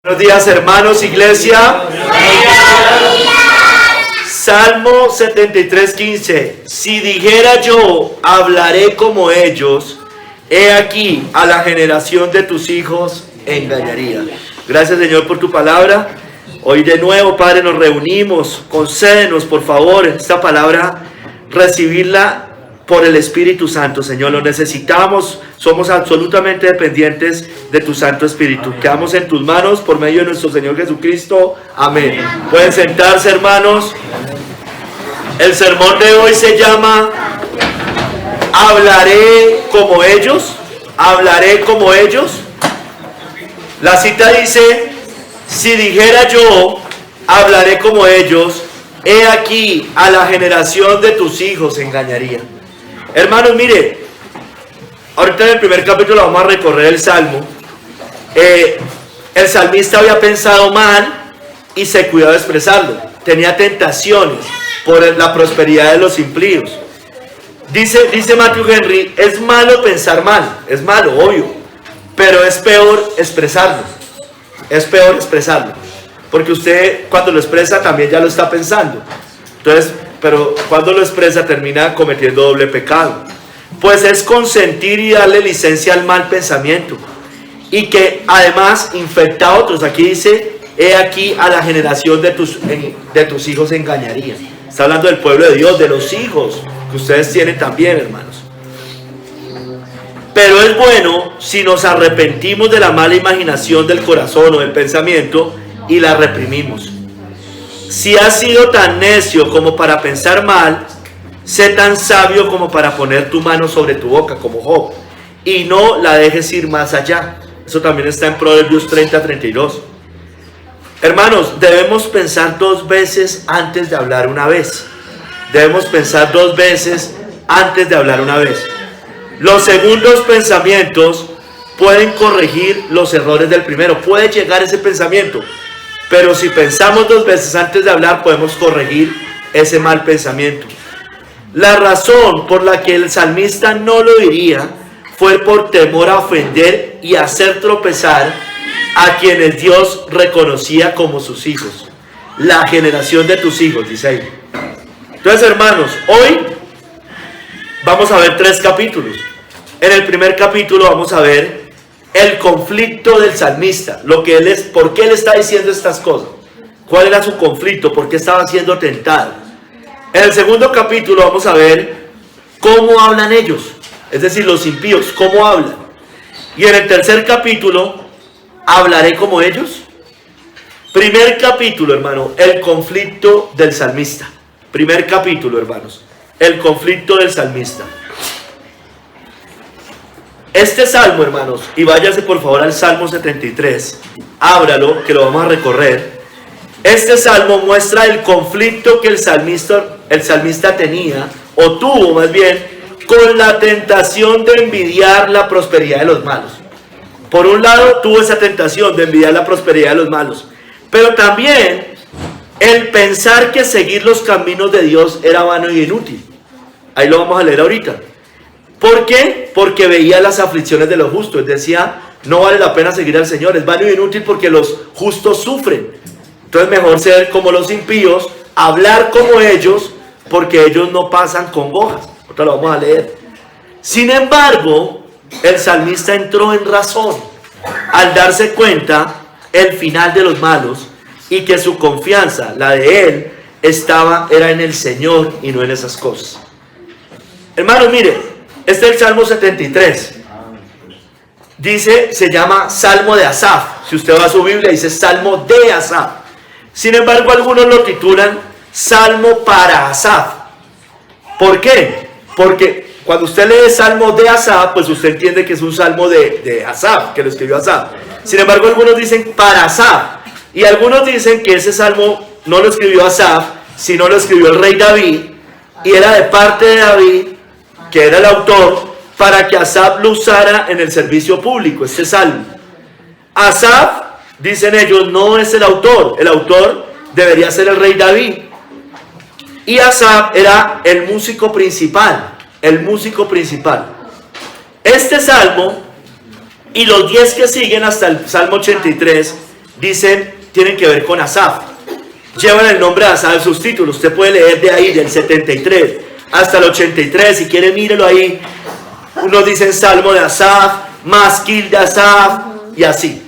Buenos días, hermanos, iglesia. Salmo 73:15. Si dijera yo, hablaré como ellos, he aquí, a la generación de tus hijos engañaría. Gracias, Señor, por tu palabra. Hoy de nuevo, Padre, nos reunimos. Concédenos, por favor, esta palabra, recibirla por el Espíritu Santo, Señor. Lo necesitamos. Somos absolutamente dependientes de tu Santo Espíritu. Quedamos en tus manos por medio de nuestro Señor Jesucristo. Amén. Pueden sentarse, hermanos. El sermón de hoy se llama ¿Hablaré como ellos? ¿Hablaré como ellos? La cita dice: si dijera yo, hablaré como ellos, he aquí, a la generación de tus hijos engañaría. Hermanos, mire, ahorita en el primer capítulo vamos a recorrer el Salmo. El salmista había pensado mal y se cuidó de expresarlo. Tenía tentaciones por la prosperidad de los impíos. Dice Matthew Henry: es malo pensar mal, es malo, obvio, pero es peor expresarlo. Es peor expresarlo, porque usted cuando lo expresa también ya lo está pensando. Entonces, pero cuando lo expresa termina cometiendo doble pecado. Pues es consentir y darle licencia al mal pensamiento, y que además infecta a otros. Aquí dice: he aquí, a la generación de tus hijos engañaría. Está hablando del pueblo de Dios, de los hijos que ustedes tienen también, hermanos. Pero es bueno si nos arrepentimos de la mala imaginación del corazón o del pensamiento y la reprimimos. Si has sido tan necio como para pensar mal, sé tan sabio como para poner tu mano sobre tu boca, como Job, y no la dejes ir más allá. Eso también está en Proverbios 30:32. Hermanos, debemos pensar dos veces antes de hablar una vez. Debemos pensar dos veces antes de hablar una vez. Los segundos pensamientos pueden corregir los errores del primero. Puede llegar ese pensamiento, pero si pensamos dos veces antes de hablar, podemos corregir ese mal pensamiento. La razón por la que el salmista no lo diría fue por temor a ofender y hacer tropezar a quienes Dios reconocía como sus hijos. La generación de tus hijos, dice ahí. Entonces, hermanos, hoy vamos a ver 3 capítulos. En el primer capítulo vamos a ver el conflicto del salmista, por qué él está diciendo estas cosas, cuál era su conflicto, por qué estaba siendo tentado. En el segundo capítulo vamos a ver cómo hablan ellos, es decir, los impíos, cómo hablan. Y en el tercer capítulo, ¿hablaré como ellos? Primer capítulo, hermano, el conflicto del salmista. Primer capítulo, hermanos, el conflicto del salmista. Este salmo, hermanos, y váyase por favor al Salmo 73, ábralo, que lo vamos a recorrer. Este salmo muestra el conflicto que el salmista tenía, o tuvo más bien, con la tentación de envidiar la prosperidad de los malos. Por un lado, tuvo esa tentación de envidiar la prosperidad de los malos, pero también el pensar que seguir los caminos de Dios era vano y inútil. Ahí lo vamos a leer ahorita. ¿Por qué? Porque veía las aflicciones de los justos. Decía: no vale la pena seguir al Señor, es vano y inútil porque los justos sufren. Entonces mejor ser como los impíos, hablar como ellos, porque ellos no pasan congojas. Ahorita lo vamos a leer. Sin embargo, el salmista entró en razón al darse cuenta el final de los malos y que su confianza, la de él, era en el Señor y no en esas cosas. Hermanos, mire, este es el Salmo 73. Se llama Salmo de Asaf. Si usted va a su Biblia, dice Salmo de Asaf. Sin embargo, algunos lo titulan Salmo para Asaf. ¿Por qué? Porque cuando usted lee Salmo de Asaf, pues usted entiende que es un salmo de Asaf, que lo escribió Asaf. Sin embargo, algunos dicen para Asaf. Y algunos dicen que ese salmo no lo escribió Asaf, sino lo escribió el rey David. Y era de parte de David, que era el autor, para que Asaf lo usara en el servicio público, este salmo. Asaf, dicen ellos, no es el autor debería ser el rey David. Y Asaf era el músico principal. Este salmo y los 10 que siguen hasta el Salmo 83 dicen, tienen que ver con Asaf. Llevan el nombre de Asaf en sus títulos. Usted puede leer de ahí, del 73 hasta el 83. Si quiere, mírelo ahí. Unos dicen Salmo de Asaf, Masquil de Asaf, y así.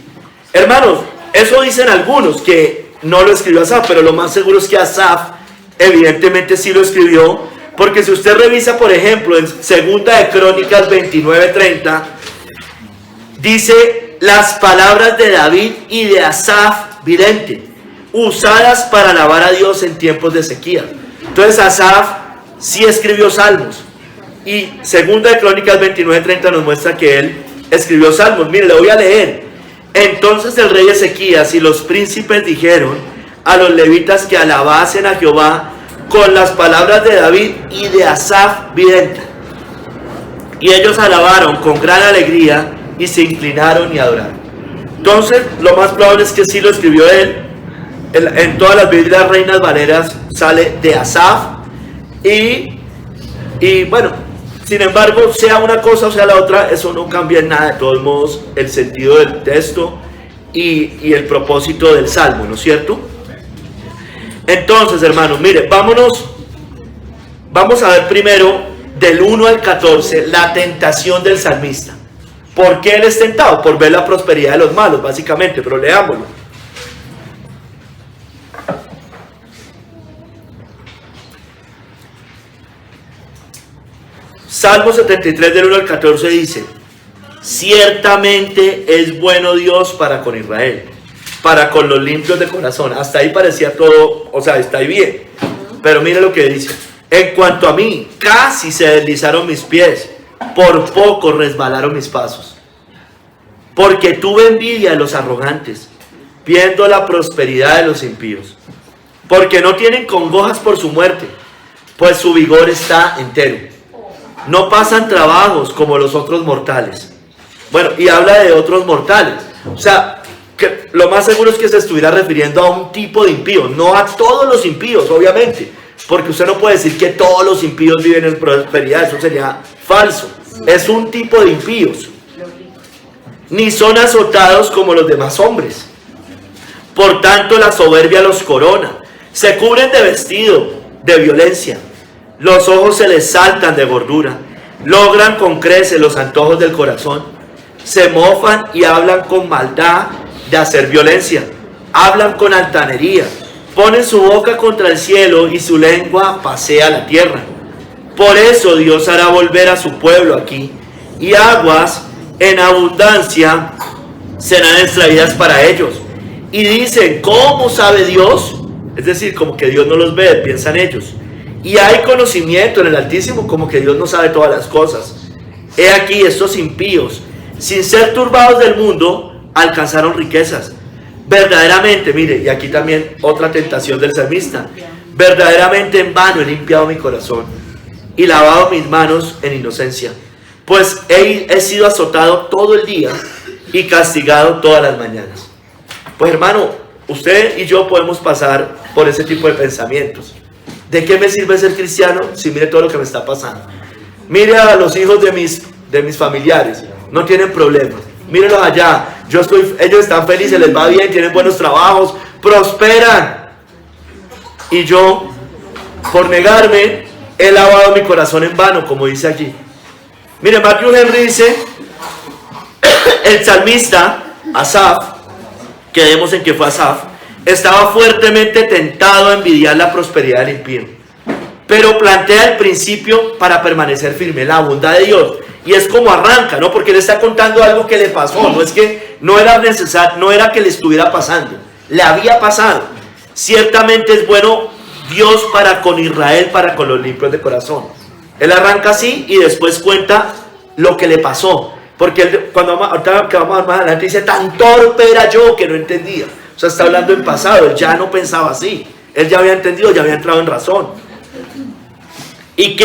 Hermanos, eso dicen algunos, que no lo escribió Asaf, pero lo más seguro es que Asaf evidentemente sí lo escribió, porque si usted revisa, por ejemplo, en Segunda de Crónicas 29:30, dice las palabras de David y de Asaf, vidente, usadas para alabar a Dios en tiempos de sequía. Entonces Asaf sí escribió salmos, y Segunda de Crónicas 29:30 nos muestra que él escribió salmos. Mire, le voy a leer. Entonces el rey Ezequías y los príncipes dijeron a los levitas que alabasen a Jehová con las palabras de David y de Asaf vidente. Y ellos alabaron con gran alegría y se inclinaron y adoraron. Entonces, lo más probable es que sí lo escribió él. En todas las Biblias Reinas Valeras sale de Asaf. Y bueno, sin embargo, sea una cosa o sea la otra, eso no cambia en nada, de todos modos, el sentido del texto y el propósito del salmo, ¿no es cierto? Entonces, hermanos, mire, vamos a ver primero del 1 al 14 la tentación del salmista. ¿Por qué él es tentado? Por ver la prosperidad de los malos, básicamente, pero leámoslo. Salmo 73 del 1 al 14 dice: ciertamente es bueno Dios para con Israel, para con los limpios de corazón. Hasta ahí parecía todo, o sea, está ahí bien. Pero mire lo que dice: en cuanto a mí, casi se deslizaron mis pies, por poco resbalaron mis pasos. Porque tuve envidia de los arrogantes, viendo la prosperidad de los impíos. Porque no tienen congojas por su muerte, pues su vigor está entero. No pasan trabajos como los otros mortales. Bueno, y habla de otros mortales. O sea, que lo más seguro es que se estuviera refiriendo a un tipo de impío, no a todos los impíos, obviamente. Porque usted no puede decir que todos los impíos viven en prosperidad, eso sería falso. Es un tipo de impíos. Ni son azotados como los demás hombres. Por tanto, la soberbia los corona. Se cubren de vestido de violencia. Los ojos se les saltan de gordura. Logran con creces los antojos del corazón. Se mofan y hablan con maldad de hacer violencia. Hablan con altanería. Ponen su boca contra el cielo y su lengua pasea la tierra. Por eso Dios hará volver a su pueblo aquí, y aguas en abundancia serán extraídas para ellos. Y dicen, ¿cómo sabe Dios? Es decir, como que Dios no los ve, piensan ellos. Y hay conocimiento en el Altísimo, como que Dios no sabe todas las cosas. He aquí, estos impíos, sin ser turbados del mundo, alcanzaron riquezas. Verdaderamente, mire, y aquí también otra tentación del salmista: verdaderamente en vano he limpiado mi corazón y lavado mis manos en inocencia, pues he sido azotado todo el día y castigado todas las mañanas. Pues hermano, usted y yo podemos pasar por ese tipo de pensamientos. ¿De qué me sirve ser cristiano si mire todo lo que me está pasando? Mire a los hijos de mis familiares, no tienen problemas. Mírenlos allá, ellos están felices, les va bien, tienen buenos trabajos, prosperan. Y yo, por negarme, he lavado mi corazón en vano, como dice allí. Mire, Matthew Henry dice, el salmista Asaf, quedemos en que fue Asaf, estaba fuertemente tentado a envidiar la prosperidad del impío, pero plantea el principio para permanecer firme, la bondad de Dios. Y es como arranca, ¿no? Porque le está contando algo que le pasó. No es que no era necesario, no era que le estuviera pasando, le había pasado. Ciertamente es bueno Dios para con Israel, para con los limpios de corazón. Él arranca así y después cuenta lo que le pasó. Porque él, ahorita que vamos más adelante, dice, tan torpe era yo que no entendía. O sea, está hablando en pasado, él ya no pensaba así. Él ya había entendido, ya había entrado en razón. ¿Y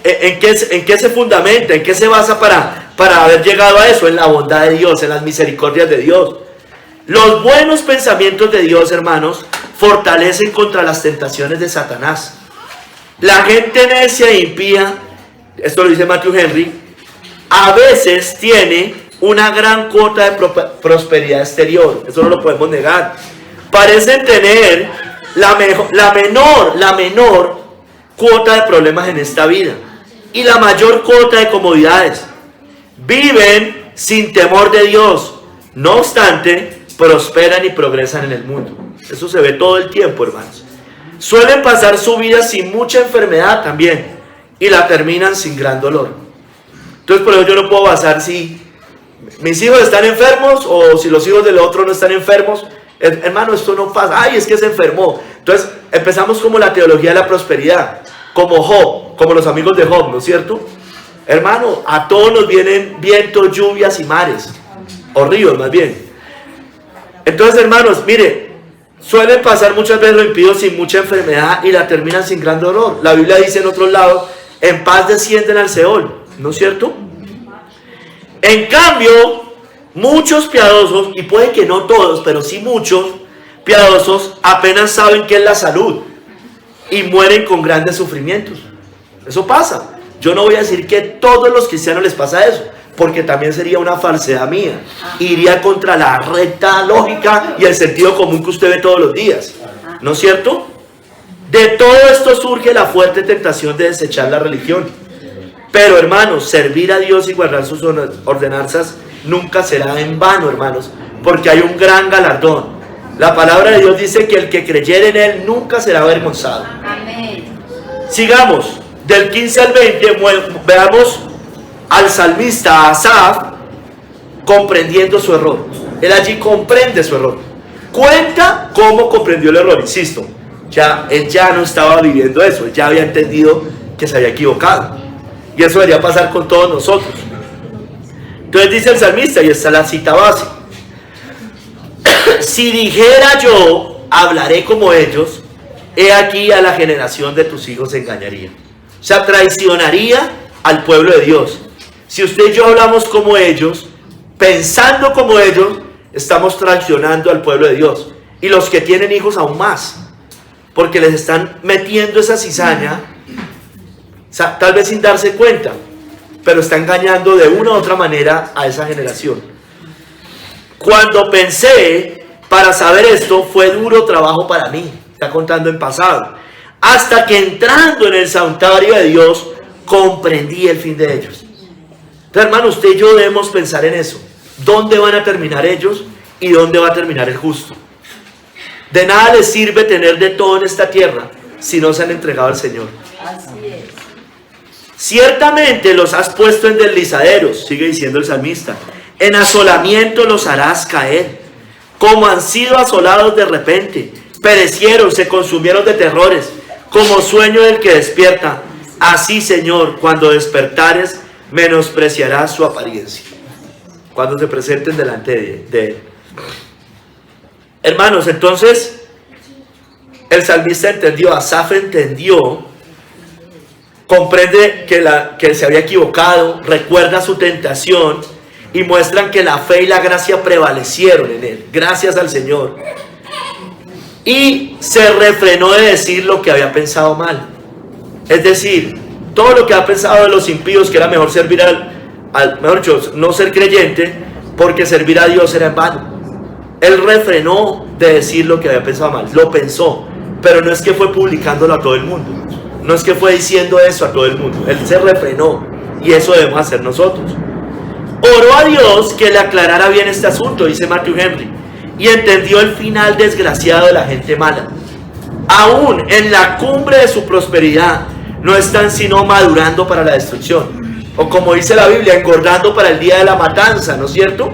en qué se fundamenta? ¿En qué se basa para haber llegado a eso? En la bondad de Dios, en las misericordias de Dios. Los buenos pensamientos de Dios, hermanos, fortalecen contra las tentaciones de Satanás. La gente necia e impía, esto lo dice Matthew Henry, a veces tiene una gran cuota de prosperidad exterior. Eso no lo podemos negar. Parecen tener la menor cuota de problemas en esta vida y la mayor cuota de comodidades. Viven sin temor de Dios. No obstante, prosperan y progresan en el mundo. Eso se ve todo el tiempo, hermanos. Suelen pasar su vida sin mucha enfermedad también y la terminan sin gran dolor. Entonces, por eso yo no puedo basar si mis hijos están enfermos o si los hijos del otro no están enfermos. Hermano, esto no pasa. Ay, es que se enfermó. Entonces, empezamos como la teología de la prosperidad, como Job, como los amigos de Job, ¿no es cierto? Hermano, a todos nos vienen vientos, lluvias y mares, o ríos más bien. Entonces, hermanos, mire, suelen pasar muchas veces los impíos sin mucha enfermedad y la terminan sin gran dolor. La Biblia dice en otro lado, en paz descienden al Seol, ¿no es cierto? En cambio, muchos piadosos, y puede que no todos, pero sí muchos piadosos, apenas saben qué es la salud y mueren con grandes sufrimientos. Eso pasa. Yo no voy a decir que a todos los cristianos les pasa eso, porque también sería una falsedad mía. Iría contra la recta lógica y el sentido común que usted ve todos los días, ¿no es cierto? De todo esto surge la fuerte tentación de desechar la religión. Pero, hermanos, servir a Dios y guardar sus ordenanzas nunca será en vano, hermanos, porque hay un gran galardón. La palabra de Dios dice que el que creyere en Él nunca será avergonzado. Amén. Sigamos, del 15 al 20, veamos al salmista Asaf comprendiendo su error. Él allí comprende su error. Cuenta cómo comprendió el error, insisto. Él ya no estaba viviendo eso, él ya había entendido que se había equivocado. Y eso debería pasar con todos nosotros. Entonces dice el salmista, y esta es la cita base: si dijera yo, hablaré como ellos, he aquí a la generación de tus hijos engañaría. O sea, traicionaría al pueblo de Dios. Si usted y yo hablamos como ellos, pensando como ellos, estamos traicionando al pueblo de Dios. Y los que tienen hijos aún más, porque les están metiendo esa cizaña, o sea, tal vez sin darse cuenta, pero está engañando de una u otra manera a esa generación. Cuando pensé para saber esto, fue duro trabajo para mí. Está contando en pasado. Hasta que entrando en el santuario de Dios, comprendí el fin de ellos. Entonces, hermano, usted y yo debemos pensar en eso. ¿Dónde van a terminar ellos y dónde va a terminar el justo? De nada les sirve tener de todo en esta tierra si no se han entregado al Señor. Así es. Ciertamente los has puesto en deslizaderos, sigue diciendo el salmista. En asolamiento los harás caer, como han sido asolados de repente. Perecieron, se consumieron de terrores, como sueño del que despierta. Así, Señor, cuando despertares, menospreciarás su apariencia. Cuando se presenten delante de Él. Hermanos, entonces, el salmista entendió, Asaf entendió, comprende que se había equivocado, recuerda su tentación y muestran que la fe y la gracia prevalecieron en él, gracias al Señor. Y se refrenó de decir lo que había pensado mal. Es decir, todo lo que ha pensado de los impíos, que era mejor servir mejor dicho, no ser creyente, porque servir a Dios era en vano. Él refrenó de decir lo que había pensado mal, lo pensó, pero no es que fue publicándolo a todo el mundo, no es que fue diciendo eso a todo el mundo, él se refrenó, y eso debemos hacer nosotros. Oró a Dios que le aclarara bien este asunto, dice Matthew Henry, y entendió el final desgraciado de la gente mala. Aún en la cumbre de su prosperidad, no están sino madurando para la destrucción, o como dice la Biblia, engordando para el día de la matanza, ¿no es cierto?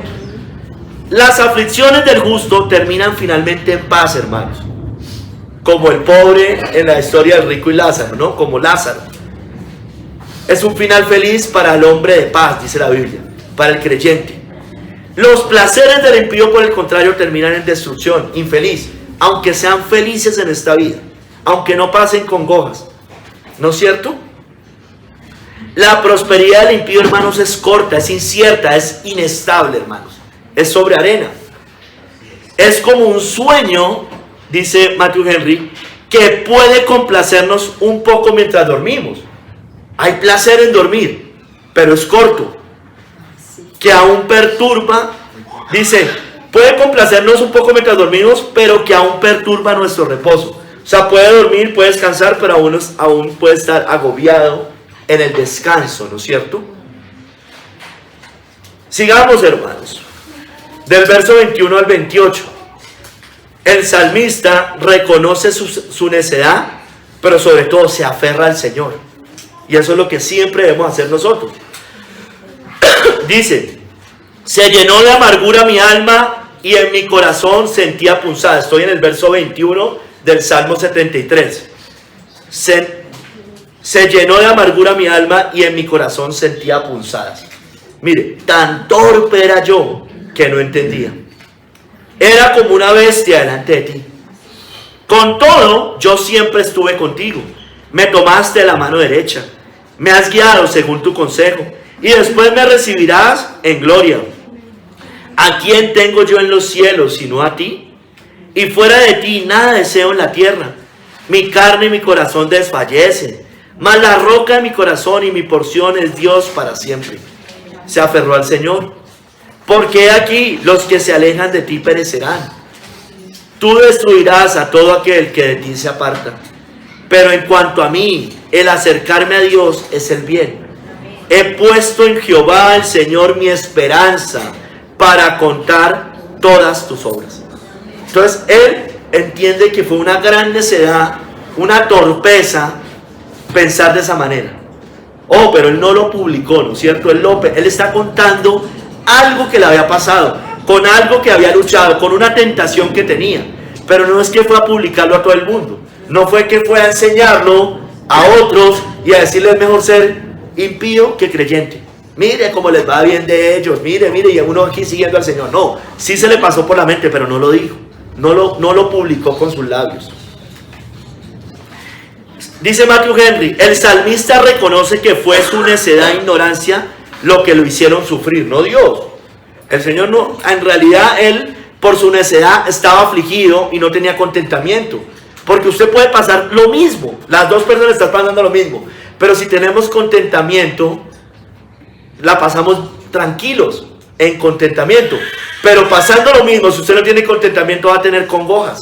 Las aflicciones del justo terminan finalmente en paz, hermanos. Como el pobre en la historia del rico y Lázaro, ¿no? Como Lázaro. Es un final feliz para el hombre de paz, dice la Biblia, para el creyente. Los placeres del impío, por el contrario, terminan en destrucción, infeliz, aunque sean felices en esta vida, aunque no pasen congojas, ¿no es cierto? La prosperidad del impío, hermanos, es corta, es incierta, es inestable, hermanos. Es sobre arena. Es como un sueño, dice Matthew Henry, que puede complacernos un poco mientras dormimos. Hay placer en dormir, pero es corto. que aún perturba, dice, puede complacernos un poco mientras dormimos, pero que aún perturba nuestro reposo. O sea, puede dormir, puede descansar, pero aún puede estar agobiado en el descanso, ¿no es cierto? Sigamos, hermanos. Del verso 21 al 28. El salmista reconoce su necedad, pero sobre todo se aferra al Señor. Y eso es lo que siempre debemos hacer nosotros. Dice, se llenó de amargura mi alma y en mi corazón sentía punzada. Estoy en el verso 21 del Salmo 73. Se llenó de amargura mi alma y en mi corazón sentía punzadas. Mire, tan torpe era yo que no entendía. Era como una bestia delante de ti. Con todo, yo siempre estuve contigo. Me tomaste la mano derecha. Me has guiado según tu consejo. Y después me recibirás en gloria. ¿A quién tengo yo en los cielos sino a ti? Y fuera de ti nada deseo en la tierra. Mi carne y mi corazón desfallecen, mas la roca de mi corazón y mi porción es Dios para siempre. Se aferró al Señor. Porque aquí los que se alejan de ti perecerán. Tú destruirás a todo aquel que de ti se aparta. Pero en cuanto a mí, el acercarme a Dios es el bien. He puesto en Jehová el Señor mi esperanza para contar todas tus obras. Entonces él entiende que fue una gran necedad, una torpeza pensar de esa manera. Oh, pero él no lo publicó, ¿no es cierto? Él está contando algo que le había pasado, con algo que había luchado, con una tentación que tenía. Pero no es que fue a publicarlo a todo el mundo. No fue que fue a enseñarlo a otros y a decirles mejor ser impío que creyente. Mire cómo les va bien de ellos, mire, y uno aquí siguiendo al Señor. No, sí se le pasó por la mente, pero no lo dijo. No lo publicó con sus labios. Dice Matthew Henry, el salmista reconoce que fue su necedad e ignorancia lo que lo hicieron sufrir, no Dios. El Señor no, en realidad él por su necedad estaba afligido y no tenía contentamiento. Porque usted puede pasar lo mismo, las dos personas están pasando lo mismo, pero si tenemos contentamiento, la pasamos tranquilos, en contentamiento. Pero pasando lo mismo, si usted no tiene contentamiento, va a tener congojas.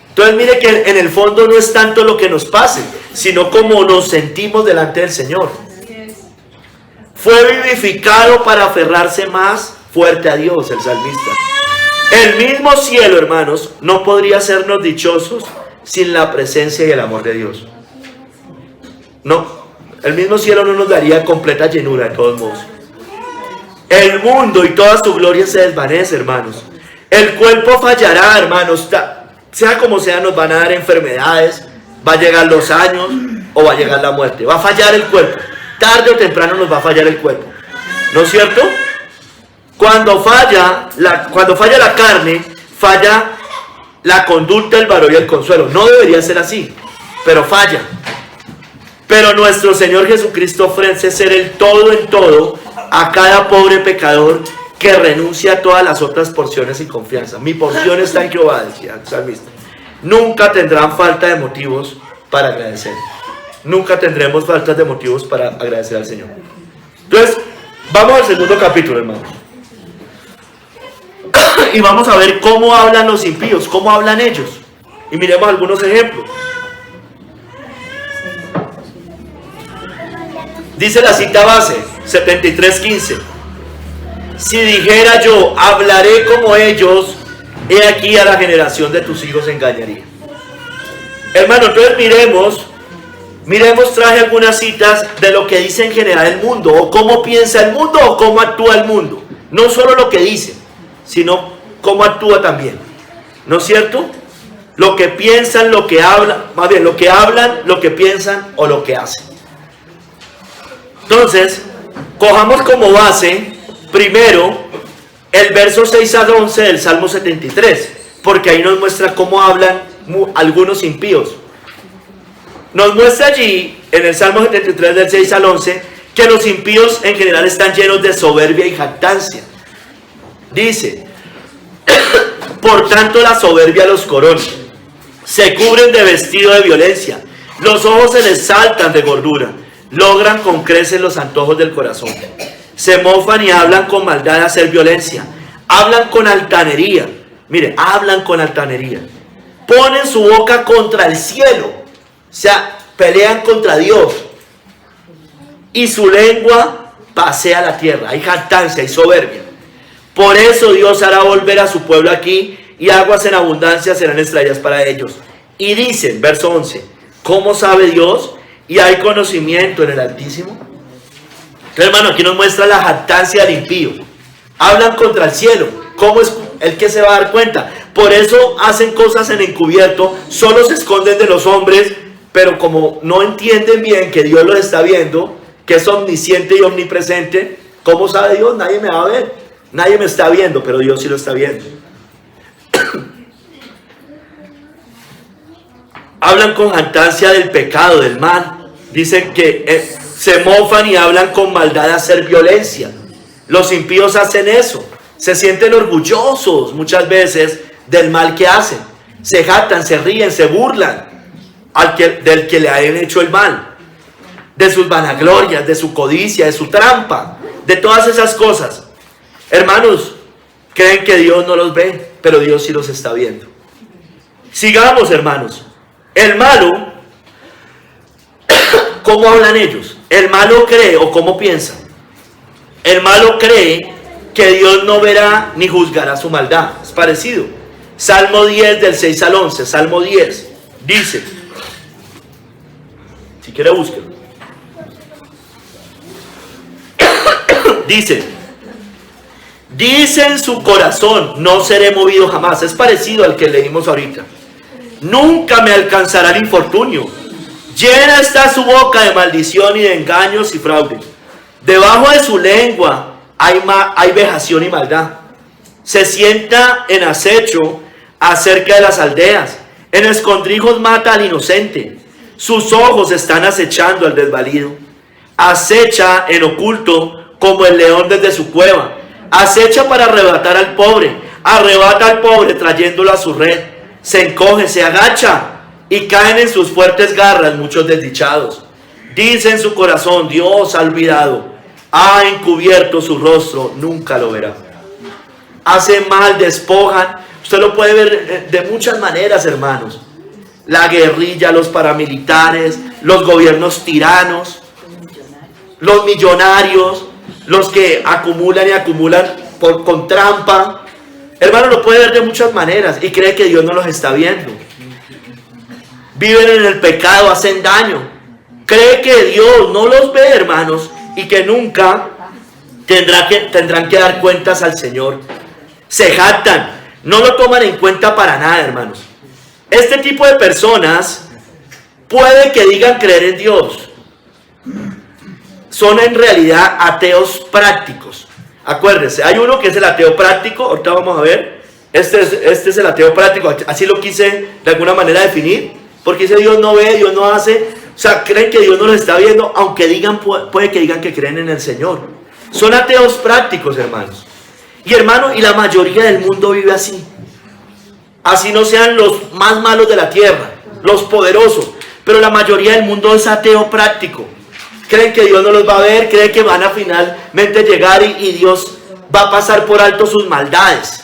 Entonces mire que en el fondo no es tanto lo que nos pase, sino cómo nos sentimos delante del Señor. Fue vivificado para aferrarse más fuerte a Dios, el salmista. El mismo cielo, hermanos, no podría hacernos dichosos sin la presencia y el amor de Dios. No, el mismo cielo no nos daría completa llenura de todos modos. El mundo y toda su gloria se desvanece, hermanos. El cuerpo fallará, hermanos. Sea como sea, nos van a dar enfermedades, va a llegar los años o va a llegar la muerte. Va a fallar el cuerpo. Tarde o temprano nos va a fallar el cuerpo. ¿No es cierto? Cuando falla la carne, falla la conducta, el varón y el consuelo. No debería ser así, pero falla. Pero nuestro Señor Jesucristo ofrece ser el todo en todo a cada pobre pecador que renuncia a todas las otras porciones y confianza. Mi porción está en Jehová, decía el salmista. Nunca tendrán falta de motivos para agradecer. Nunca tendremos falta de motivos para agradecer al Señor. Entonces, vamos al segundo capítulo, hermano. Y vamos a ver cómo hablan los impíos, cómo hablan ellos. Y miremos algunos ejemplos. Dice la cita base, 73:15. Si dijera yo, hablaré como ellos, he aquí a la generación de tus hijos engañaría. Hermano, entonces miremos, traje algunas citas de lo que dice en general el mundo, o cómo piensa el mundo, o cómo actúa el mundo. No solo lo que dice, sino cómo actúa también. ¿No es cierto? Lo que piensan, lo que hablan, más bien, lo que hablan, lo que piensan o lo que hacen. Entonces, cojamos como base, primero, el verso 6 al 11 del Salmo 73, porque ahí nos muestra cómo hablan algunos impíos. Nos muestra allí, en el Salmo 73 del 6 al 11, que los impíos en general están llenos de soberbia y jactancia. Dice, por tanto la soberbia los corona, se cubren de vestido de violencia, los ojos se les saltan de gordura, logran con creces los antojos del corazón. Se mofan y hablan con maldad de hacer violencia. Hablan con altanería. Mire, hablan con altanería. Ponen su boca contra el cielo. O sea, pelean contra Dios. Y su lengua pasea la tierra. Hay jactancia, hay soberbia. Por eso Dios hará volver a su pueblo aquí, y aguas en abundancia serán extraídas para ellos. Y dicen, verso 11, ¿cómo sabe Dios? Y hay conocimiento en el Altísimo. Entonces, hermano, aquí nos muestra la jactancia del impío. Hablan contra el cielo. ¿Cómo es el que se va a dar cuenta? Por eso hacen cosas en encubierto, solo se esconden de los hombres, pero como no entienden bien que Dios los está viendo, que es omnisciente y omnipresente, ¿cómo sabe Dios? Nadie me va a ver, nadie me está viendo, pero Dios sí lo está viendo. Hablan con jactancia del pecado, del mal. Dicen que se mofan y hablan con maldad de hacer violencia. Los impíos hacen eso. Se sienten orgullosos muchas veces del mal que hacen. Se jactan, se ríen, se burlan del que le hayan hecho el mal. De sus vanaglorias, de su codicia, de su trampa, de todas esas cosas. Hermanos, creen que Dios no los ve, pero Dios sí los está viendo. Sigamos, hermanos. El malo, ¿cómo hablan ellos? El malo cree, o ¿cómo piensa? El malo cree que Dios no verá ni juzgará su maldad. Es parecido. Salmo 10 del 6 al 11. Salmo 10 dice, si quiere búsquelo. Dice en su corazón, no seré movido jamás. Es parecido al que leímos ahorita. Nunca me alcanzará el infortunio. Llena está su boca de maldición y de engaños y fraude. Debajo de su lengua hay vejación y maldad. Se sienta en acecho acerca de las aldeas. En escondrijos mata al inocente. Sus ojos están acechando al desvalido. Acecha en oculto como el león desde su cueva. Acecha para arrebatar al pobre. Arrebata al pobre trayéndolo a su red. Se encoge, se agacha y caen en sus fuertes garras muchos desdichados. Dice en su corazón, Dios ha olvidado, ha encubierto su rostro, nunca lo verá. Hace mal, despojan. Usted lo puede ver de muchas maneras, hermanos. La guerrilla, los paramilitares, los gobiernos tiranos, los millonarios, los que acumulan y acumulan con trampa. Hermano, lo puede ver de muchas maneras y cree que Dios no los está viendo. Viven en el pecado, hacen daño. Cree que Dios no los ve, hermanos, y que nunca tendrán que dar cuentas al Señor. Se jactan, no lo toman en cuenta para nada, hermanos. Este tipo de personas puede que digan creer en Dios. Son en realidad ateos prácticos. Acuérdense, hay uno que es el ateo práctico, ahorita vamos a ver. Este es el ateo práctico, así lo quise de alguna manera definir, porque dice Dios no ve, Dios no hace. O sea, creen que Dios no los está viendo, aunque digan, puede que digan que creen en el Señor. Son ateos prácticos, hermanos. Y hermano, y la mayoría del mundo vive así. Así no sean los más malos de la tierra, los poderosos, pero la mayoría del mundo es ateo práctico. Creen que Dios no los va a ver, creen que van a finalmente llegar y Dios va a pasar por alto sus maldades.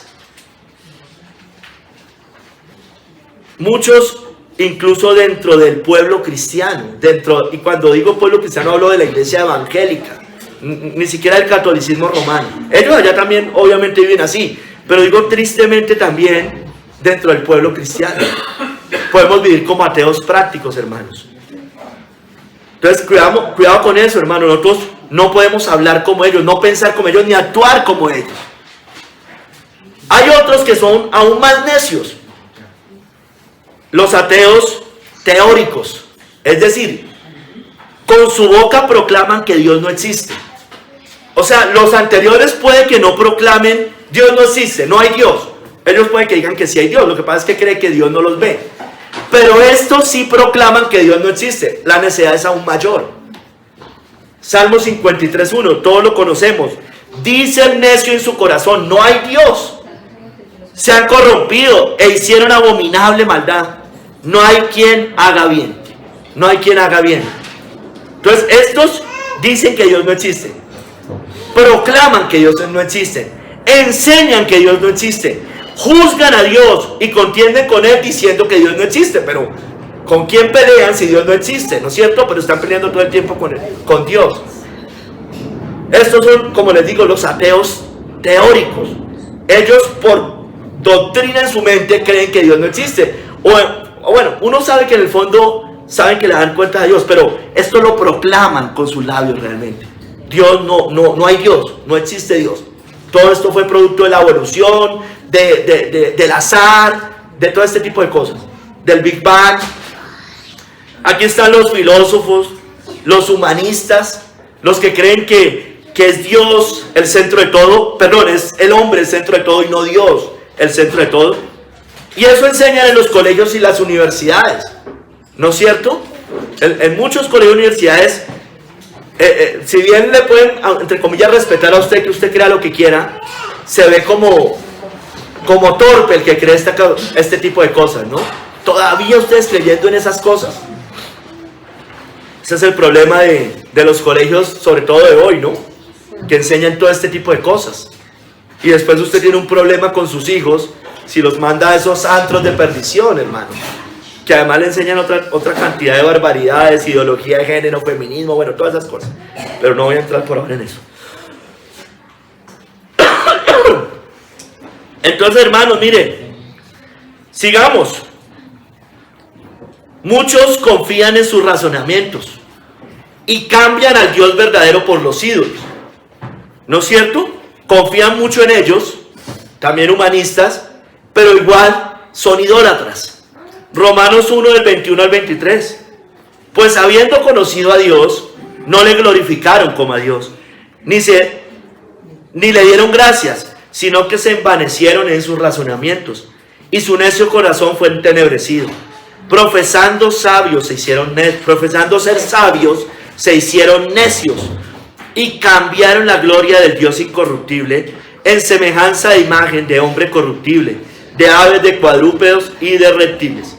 Muchos, incluso dentro del pueblo cristiano, y cuando digo pueblo cristiano hablo de la iglesia evangélica, ni siquiera del catolicismo romano. Ellos allá también obviamente viven así, pero digo tristemente también dentro del pueblo cristiano. Podemos vivir como ateos prácticos, hermanos. Entonces, cuidado con eso, hermano. Nosotros no podemos hablar como ellos, no pensar como ellos, ni actuar como ellos. Hay otros que son aún más necios. Los ateos teóricos. Es decir, con su boca proclaman que Dios no existe. O sea, los anteriores puede que no proclamen Dios no existe, no hay Dios. Ellos pueden que digan que sí hay Dios, lo que pasa es que creen que Dios no los ve. Pero estos sí proclaman que Dios no existe. La necedad es aún mayor. Salmo 53:1, todos lo conocemos. Dice el necio en su corazón, no hay Dios. Se han corrompido e hicieron abominable maldad. No hay quien haga bien. No hay quien haga bien. Entonces estos dicen que Dios no existe. proclaman que Dios no existe, enseñan que Dios no existe, juzgan a Dios y contienden con Él diciendo que Dios no existe. Pero ¿con quién pelean si Dios no existe? ¿No es cierto? Pero están peleando todo el tiempo con Dios. Estos son, como les digo, los ateos teóricos. Ellos por doctrina en su mente creen que Dios no existe. O bueno, uno sabe que en el fondo saben que le dan cuenta a Dios, pero esto lo proclaman con sus labios realmente. Dios no hay Dios, no existe Dios. Todo esto fue producto de la evolución, del azar, de todo este tipo de cosas, del Big Bang. Aquí están los filósofos, los humanistas, los que creen que es Dios el centro de todo, perdón, es el hombre el centro de todo y no Dios el centro de todo. Y eso enseñan en los colegios y las universidades, ¿no es cierto? En muchos colegios y universidades, si bien le pueden, entre comillas, respetar a usted, que usted crea lo que quiera, se ve como torpe el que cree este tipo de cosas, ¿no? Todavía ustedes creyendo en esas cosas. Ese es el problema de los colegios, sobre todo de hoy, ¿no? Que enseñan todo este tipo de cosas. Y después usted tiene un problema con sus hijos si los manda a esos antros de perdición, hermano. Que además le enseñan otra cantidad de barbaridades, ideología de género, feminismo, bueno, todas esas cosas. Pero no voy a entrar por ahora en eso. Entonces, hermanos, mire, sigamos. Muchos confían en sus razonamientos y cambian al Dios verdadero por los ídolos, ¿no es cierto? Confían mucho en ellos, también humanistas, pero igual son idólatras. Romanos 1 del 21 al 23. Pues habiendo conocido a Dios, no le glorificaron como a Dios, ni le dieron gracias, sino que se envanecieron en sus razonamientos, y su necio corazón fue entenebrecido. Profesando ser sabios, se hicieron necios, y cambiaron la gloria del Dios incorruptible en semejanza de imagen de hombre corruptible, de aves, de cuadrúpedos y de reptiles.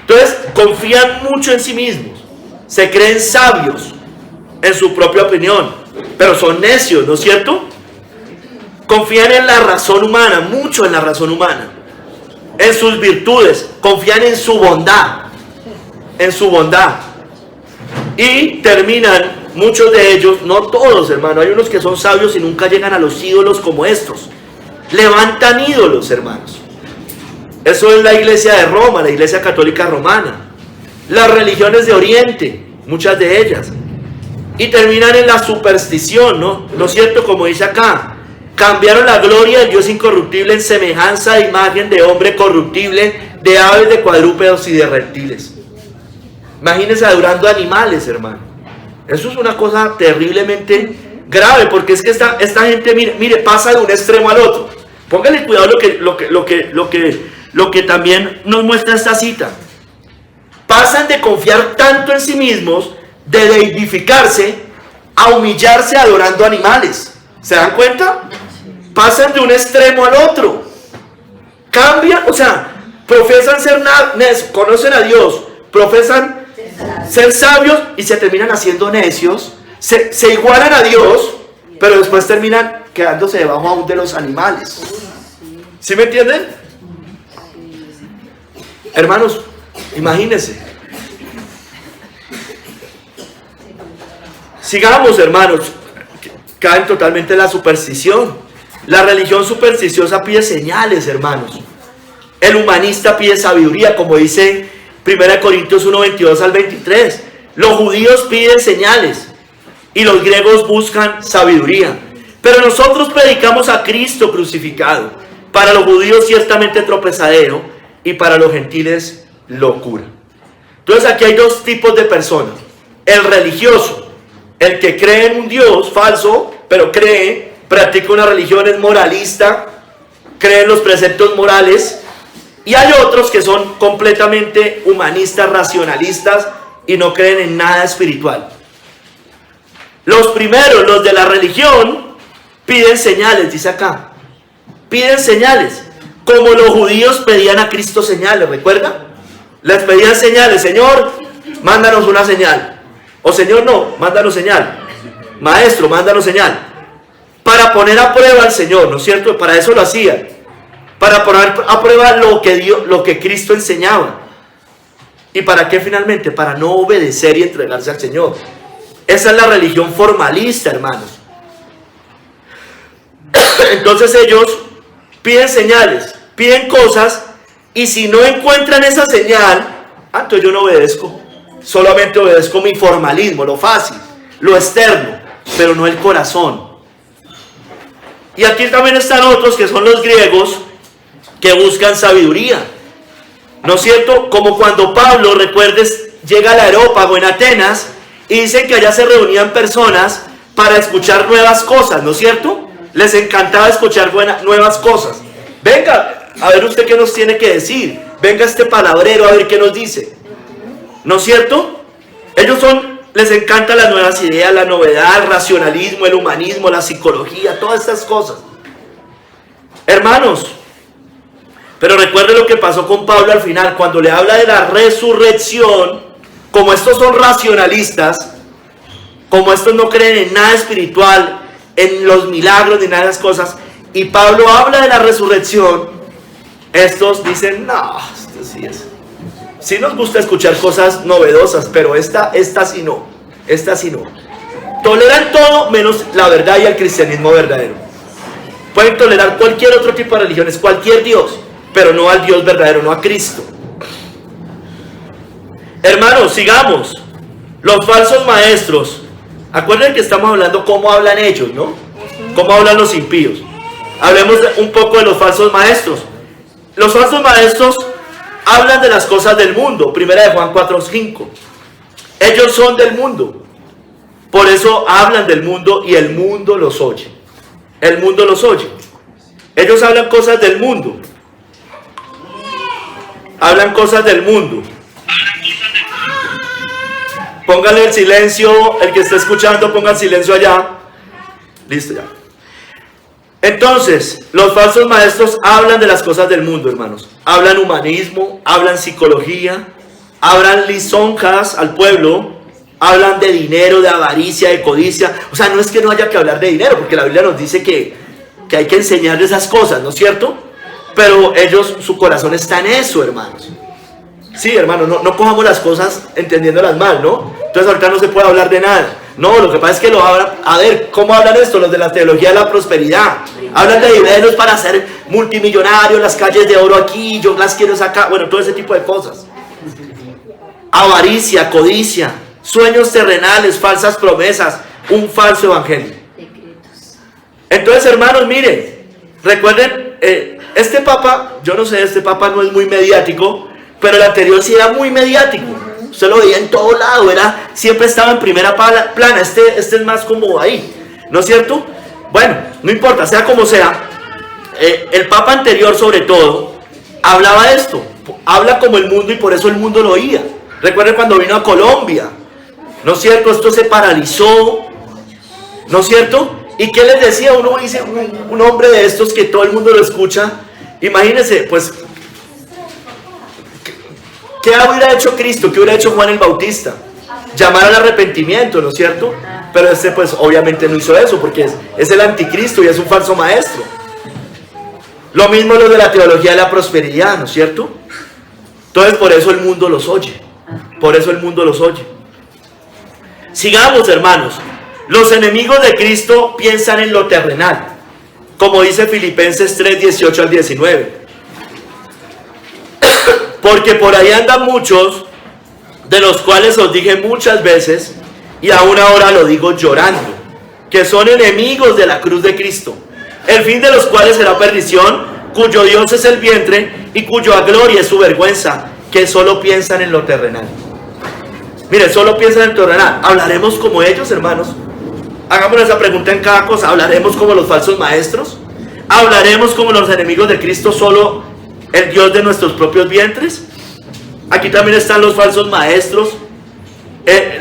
Entonces confían mucho en sí mismos, se creen sabios en su propia opinión, pero son necios, ¿no es cierto? Confían en la razón humana, mucho en la razón humana, en sus virtudes, confían en su bondad, y terminan, muchos de ellos, no todos, hermano, hay unos que son sabios y nunca llegan a los ídolos como estos, levantan ídolos, hermanos. Eso es la iglesia de Roma, la iglesia católica romana, las religiones de Oriente, muchas de ellas, y terminan en la superstición, ¿no es cierto? Como dice acá, cambiaron la gloria del Dios incorruptible en semejanza de imagen de hombre corruptible, de aves, de cuadrúpedos y de reptiles. Imagínense adorando animales, hermano. Eso es una cosa terriblemente grave, porque es que esta gente, mire, pasa de un extremo al otro. Póngale cuidado lo que también nos muestra esta cita. Pasan de confiar tanto en sí mismos, de deificarse, a humillarse adorando animales. ¿Se dan cuenta? Pasan de un extremo al otro. Cambian, o sea, profesan ser conocen a Dios, profesan ser sabios y se terminan haciendo necios, se igualan a Dios, pero después terminan quedándose debajo aún de los animales. ¿Sí me entienden? Hermanos, imagínense. Sigamos, hermanos. Caen totalmente en la superstición. La religión supersticiosa pide señales, hermanos. El humanista pide sabiduría, como dice 1 Corintios 1, 22 al 23. Los judíos piden señales y los griegos buscan sabiduría. Pero nosotros predicamos a Cristo crucificado. Para los judíos ciertamente tropezadero y para los gentiles locura. Entonces aquí hay dos tipos de personas. El religioso, el que cree en un Dios falso, pero practica una religión, es moralista, cree en los preceptos morales. Y hay otros que son completamente humanistas, racionalistas y no creen en nada espiritual. Los primeros, los de la religión, piden señales, dice acá. Piden señales, como los judíos pedían a Cristo señales, ¿recuerda? Les pedían señales, Señor, mándanos una señal. O Señor, no, mándanos señal. Maestro, mándanos señal. para poner a prueba al Señor, ¿no es cierto? Para eso lo hacían, para poner a prueba lo que Cristo enseñaba. ¿Y para qué finalmente? Para no obedecer y entregarse al Señor. Esa es la religión formalista, hermanos. Entonces ellos piden señales, piden cosas, y si no encuentran esa señal, entonces yo no obedezco. Solamente obedezco mi formalismo, lo fácil, lo externo, pero no el corazón. Y aquí también están otros que son los griegos, que buscan sabiduría, ¿no es cierto? Como cuando Pablo, recuerdes, llega al Areópago en Atenas y dicen que allá se reunían personas para escuchar nuevas cosas, ¿no es cierto? Les encantaba escuchar nuevas cosas. Venga, a ver usted qué nos tiene que decir. Venga este palabrero a ver qué nos dice, ¿no es cierto? Les encantan las nuevas ideas, la novedad, el racionalismo, el humanismo, la psicología, todas estas cosas. Hermanos, pero recuerde lo que pasó con Pablo al final, cuando le habla de la resurrección. Como estos son racionalistas, como estos no creen en nada espiritual, en los milagros ni nada de esas cosas, y Pablo habla de la resurrección, estos dicen, no, esto sí es. Sí nos gusta escuchar cosas novedosas, pero esta sí no, esta sí no. Toleran todo menos la verdad y el cristianismo verdadero. Pueden tolerar cualquier otro tipo de religiones, cualquier Dios, pero no al Dios verdadero, no a Cristo. Hermanos, sigamos. Los falsos maestros. Acuérdense que estamos hablando cómo hablan ellos, ¿no? Cómo hablan los impíos. Hablemos un poco de los falsos maestros. Los falsos maestros hablan de las cosas del mundo. Primera de Juan 4:5. Ellos son del mundo. Por eso hablan del mundo y el mundo los oye. El mundo los oye. Ellos hablan cosas del mundo. Hablan cosas del mundo. Póngale el silencio, el que está escuchando, ponga el silencio allá. Listo ya. Entonces, los falsos maestros hablan de las cosas del mundo, hermanos. Hablan humanismo, hablan psicología, hablan lisonjas al pueblo, hablan de dinero, de avaricia, de codicia. O sea, no es que no haya que hablar de dinero, porque la Biblia nos dice que hay que enseñar esas cosas, ¿no es cierto? Pero ellos, su corazón está en eso, hermanos. Sí, hermano, no cojamos las cosas entendiéndolas mal, ¿no? Entonces ahorita no se puede hablar de nada. No, lo que pasa es que lo hablan. A ver, ¿cómo hablan esto? Los de la teología de la prosperidad. Hablan de dineros para ser multimillonarios, las calles de oro aquí, yo las quiero sacar. Bueno, todo ese tipo de cosas. Avaricia, codicia, sueños terrenales, falsas promesas, un falso evangelio. Entonces, hermanos, miren, recuerden, este papa, yo no sé, este papa no es muy mediático, pero el anterior sí era muy mediático. Usted lo veía en todo lado, siempre estaba en primera plana. Este es más como ahí, ¿no es cierto? Bueno, no importa, sea como sea, el papa anterior sobre todo hablaba de esto, habla como el mundo y por eso el mundo lo oía. Recuerden cuando vino a Colombia, ¿no es cierto? Esto se paralizó, ¿no es cierto? ¿Y qué les decía? Uno dice, un hombre de estos que todo el mundo lo escucha, imagínense, pues, ¿qué hubiera hecho Cristo? ¿Qué hubiera hecho Juan el Bautista? Llamar al arrepentimiento, ¿no es cierto? Pero pues obviamente no hizo eso porque es el anticristo y es un falso maestro. Lo mismo lo de la teología de la prosperidad, ¿no es cierto? Entonces por eso el mundo los oye. Por eso el mundo los oye. Sigamos, hermanos. Los enemigos de Cristo piensan en lo terrenal, como dice Filipenses 3:18 al 19. Porque por ahí andan muchos, de los cuales os dije muchas veces, y aún ahora lo digo llorando, que son enemigos de la cruz de Cristo, el fin de los cuales será perdición, cuyo Dios es el vientre, y cuya gloria es su vergüenza, que solo piensan en lo terrenal. Mire, solo piensan en lo terrenal. ¿Hablaremos como ellos, hermanos? Hagamos esa pregunta en cada cosa. ¿Hablaremos como los falsos maestros? ¿Hablaremos como los enemigos de Cristo, solo el Dios de nuestros propios vientres? Aquí también están los falsos maestros,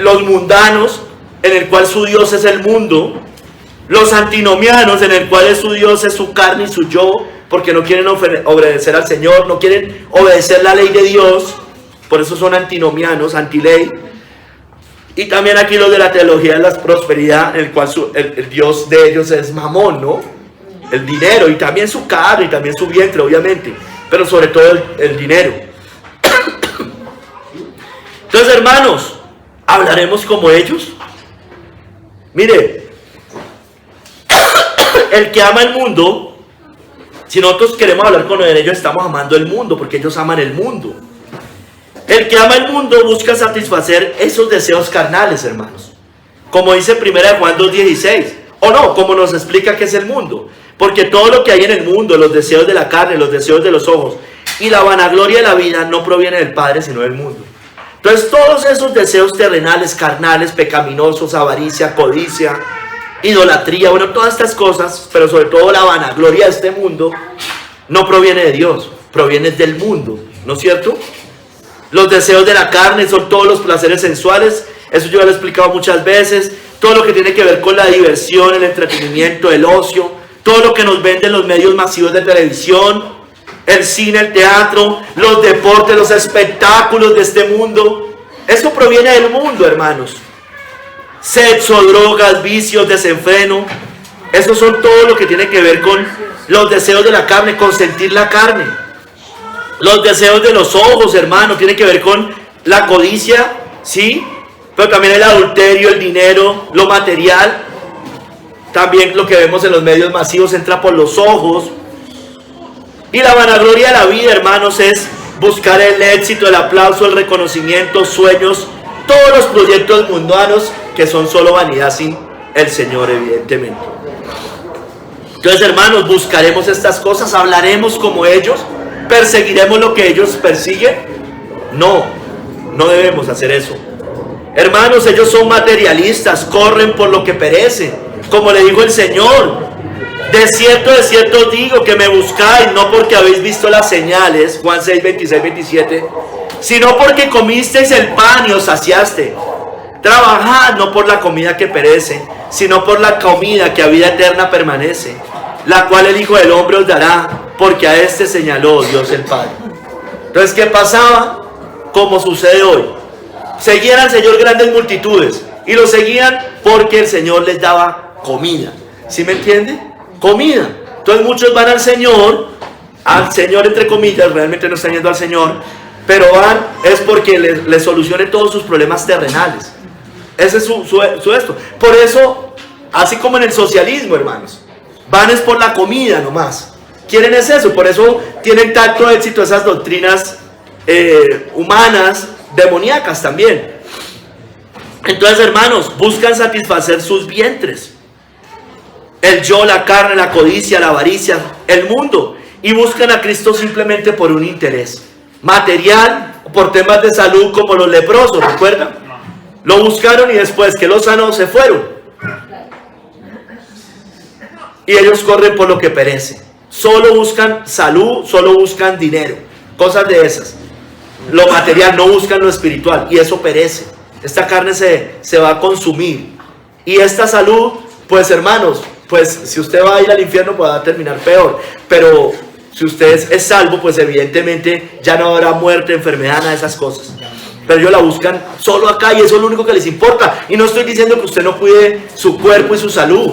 los mundanos, en el cual su Dios es el mundo, los antinomianos, en el cual su Dios es su carne y su yo, porque no quieren obedecer al Señor, no quieren obedecer la ley de Dios, por eso son antinomianos, antiley. Y también aquí los de la teología de la prosperidad, en el cual el Dios de ellos es Mamón, ¿no? El dinero, y también su carne, y también su vientre, obviamente, pero sobre todo el dinero. Entonces, hermanos, ¿hablaremos como ellos? Mire, el que ama el mundo, si nosotros queremos hablar con ellos, estamos amando el mundo, porque ellos aman el mundo. El que ama el mundo busca satisfacer esos deseos carnales, hermanos. Como dice 1 Juan 2:16. O no, como nos explica qué es el mundo. Porque todo lo que hay en el mundo, los deseos de la carne, los deseos de los ojos y la vanagloria de la vida, no proviene del Padre, sino del mundo. Entonces todos esos deseos terrenales, carnales, pecaminosos, avaricia, codicia, idolatría, bueno, todas estas cosas, pero sobre todo la vanagloria de este mundo, no proviene de Dios, proviene del mundo, ¿no es cierto? Los deseos de la carne son todos los placeres sensuales, eso yo ya lo he explicado muchas veces, todo lo que tiene que ver con la diversión, el entretenimiento, el ocio, todo lo que nos venden los medios masivos de televisión, el cine, el teatro, los deportes, los espectáculos de este mundo, eso proviene del mundo, hermanos. Sexo, drogas, vicios, desenfreno, eso son todo lo que tiene que ver con los deseos de la carne, consentir la carne. Los deseos de los ojos, hermano, tiene que ver con la codicia, ¿sí? Pero también el adulterio, el dinero, lo material. También lo que vemos en los medios masivos entra por los ojos. Y la vanagloria de la vida, hermanos, es buscar el éxito, el aplauso, el reconocimiento, sueños, todos los proyectos mundanos que son solo vanidad sin el Señor, evidentemente. Entonces, hermanos, buscaremos estas cosas, hablaremos como ellos, perseguiremos lo que ellos persiguen. No, no debemos hacer eso. Hermanos, ellos son materialistas, corren por lo que perece, como le dijo el Señor. De cierto os digo que me buscáis, no porque habéis visto las señales, Juan 6, 26, 27, sino porque comisteis el pan y os saciaste. Trabajad no por la comida que perece, sino por la comida que a vida eterna permanece, la cual el Hijo del Hombre os dará, porque a este señaló Dios el Padre. Entonces, ¿qué pasaba? Como sucede hoy. Seguían al Señor grandes multitudes, y lo seguían porque el Señor les daba comida. ¿Sí me entiende? Comida. Entonces muchos van al Señor entre comillas, realmente no están yendo al Señor, pero van es porque les solucione todos sus problemas terrenales. Ese es su esto. Por eso, así como en el socialismo, hermanos, van es por la comida nomás. Quieren es eso, por eso tienen tanto éxito esas doctrinas humanas, demoníacas también. Entonces, hermanos, buscan satisfacer sus vientres. El yo, la carne, la codicia, la avaricia, el mundo. Y buscan a Cristo simplemente por un interés material, por temas de salud como los leprosos, ¿recuerdan? Lo buscaron y después que los sanó se fueron. Y ellos corren por lo que perece. Solo buscan salud, solo buscan dinero. Cosas de esas. Lo material, no buscan lo espiritual. Y eso perece. Esta carne se va a consumir. Y esta salud, pues hermanos, pues si usted va a ir al infierno pues va a terminar peor. Pero si usted es salvo, pues evidentemente ya no habrá muerte, enfermedad, nada de esas cosas. Pero ellos la buscan solo acá y eso es lo único que les importa. Y no estoy diciendo que usted no cuide su cuerpo y su salud.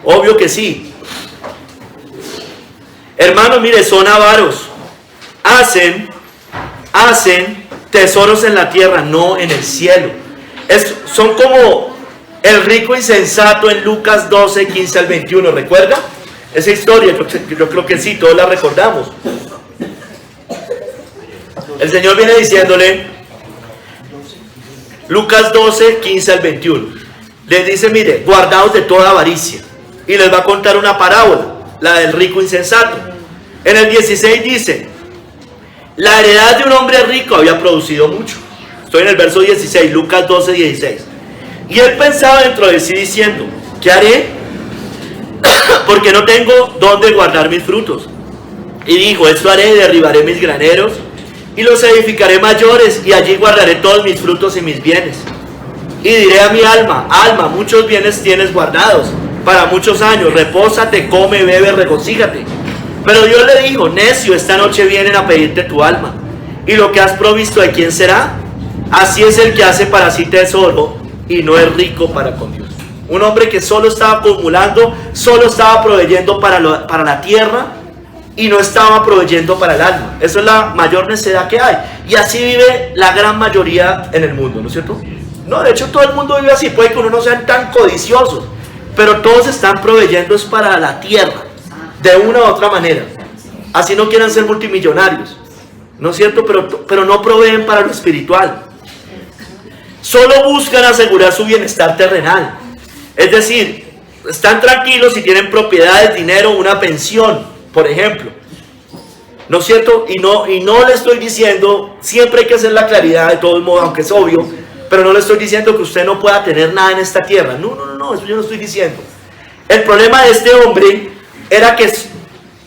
Obvio que sí. Hermanos, mire, son avaros. Hacen tesoros en la tierra, no en el cielo. Son como el rico insensato en Lucas 12, 15 al 21. ¿Recuerda esa historia? Yo creo que sí, todos la recordamos. El Señor viene diciéndole, Lucas 12, 15 al 21. Les dice, mire, guardaos de toda avaricia. Y les va a contar una parábola, la del rico insensato. En el 16 dice, la heredad de un hombre rico había producido mucho. Estoy en el verso 16, Lucas 12, 16. Y él pensaba dentro de sí diciendo, ¿qué haré? Porque no tengo dónde guardar mis frutos. Y dijo, esto haré, derribaré mis graneros y los edificaré mayores, y allí guardaré todos mis frutos y mis bienes. Y diré a mi alma, alma, muchos bienes tienes guardados para muchos años, repósate, come, bebe, regocíjate. Pero Dios le dijo, necio, esta noche vienen a pedirte tu alma, y lo que has provisto, ¿de quién será? Así es el que hace para sí tesoro y no es rico para con Dios. Un hombre que solo estaba acumulando, solo estaba proveyendo para la tierra y no estaba proveyendo para el alma. Eso es la mayor necedad que hay. Y así vive la gran mayoría en el mundo, ¿no es cierto? No, de hecho todo el mundo vive así. Puede que uno no sean tan codiciosos, pero todos están proveyendo es para la tierra, de una u otra manera. Así no quieran ser multimillonarios, ¿no es cierto? Pero no proveen para lo espiritual. Solo buscan asegurar su bienestar terrenal. Es decir, están tranquilos si tienen propiedades, dinero, una pensión, por ejemplo. ¿No es cierto? Y no le estoy diciendo, siempre hay que hacer la claridad de todos modos, aunque es obvio, pero no le estoy diciendo que usted no pueda tener nada en esta tierra. No, eso yo no estoy diciendo. El problema de este hombre era que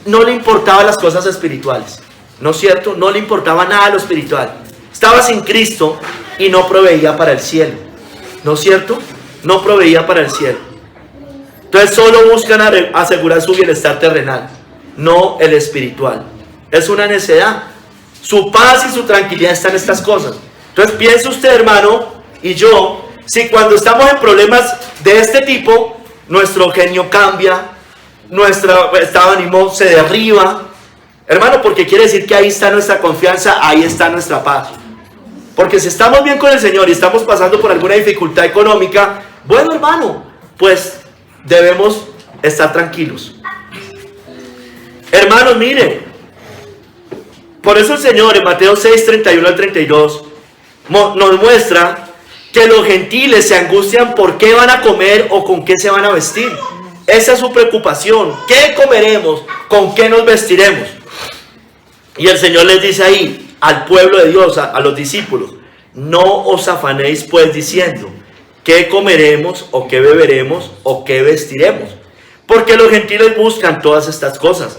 no le importaban las cosas espirituales. ¿No es cierto? No le importaba nada lo espiritual. Estaba sin Cristo y no proveía para el cielo. ¿No es cierto? No proveía para el cielo. Entonces solo buscan asegurar su bienestar terrenal, no el espiritual. Es una necedad. Su paz y su tranquilidad están en estas cosas. Entonces piense usted, hermano, y yo, si cuando estamos en problemas de este tipo, nuestro genio cambia, nuestro estado de ánimo se derriba, hermano, porque quiere decir que ahí está nuestra confianza, ahí está nuestra paz. Porque si estamos bien con el Señor y estamos pasando por alguna dificultad económica, bueno, hermano, pues debemos estar tranquilos. Hermanos, miren, por eso el Señor en Mateo 6, 31 al 32 nos muestra que los gentiles se angustian por qué van a comer o con qué se van a vestir. Esa es su preocupación. ¿Qué comeremos? ¿Con qué nos vestiremos? Y el Señor les dice ahí al pueblo de Dios, a los discípulos: no os afanéis pues diciendo qué comeremos o qué beberemos o qué vestiremos, porque los gentiles buscan todas estas cosas,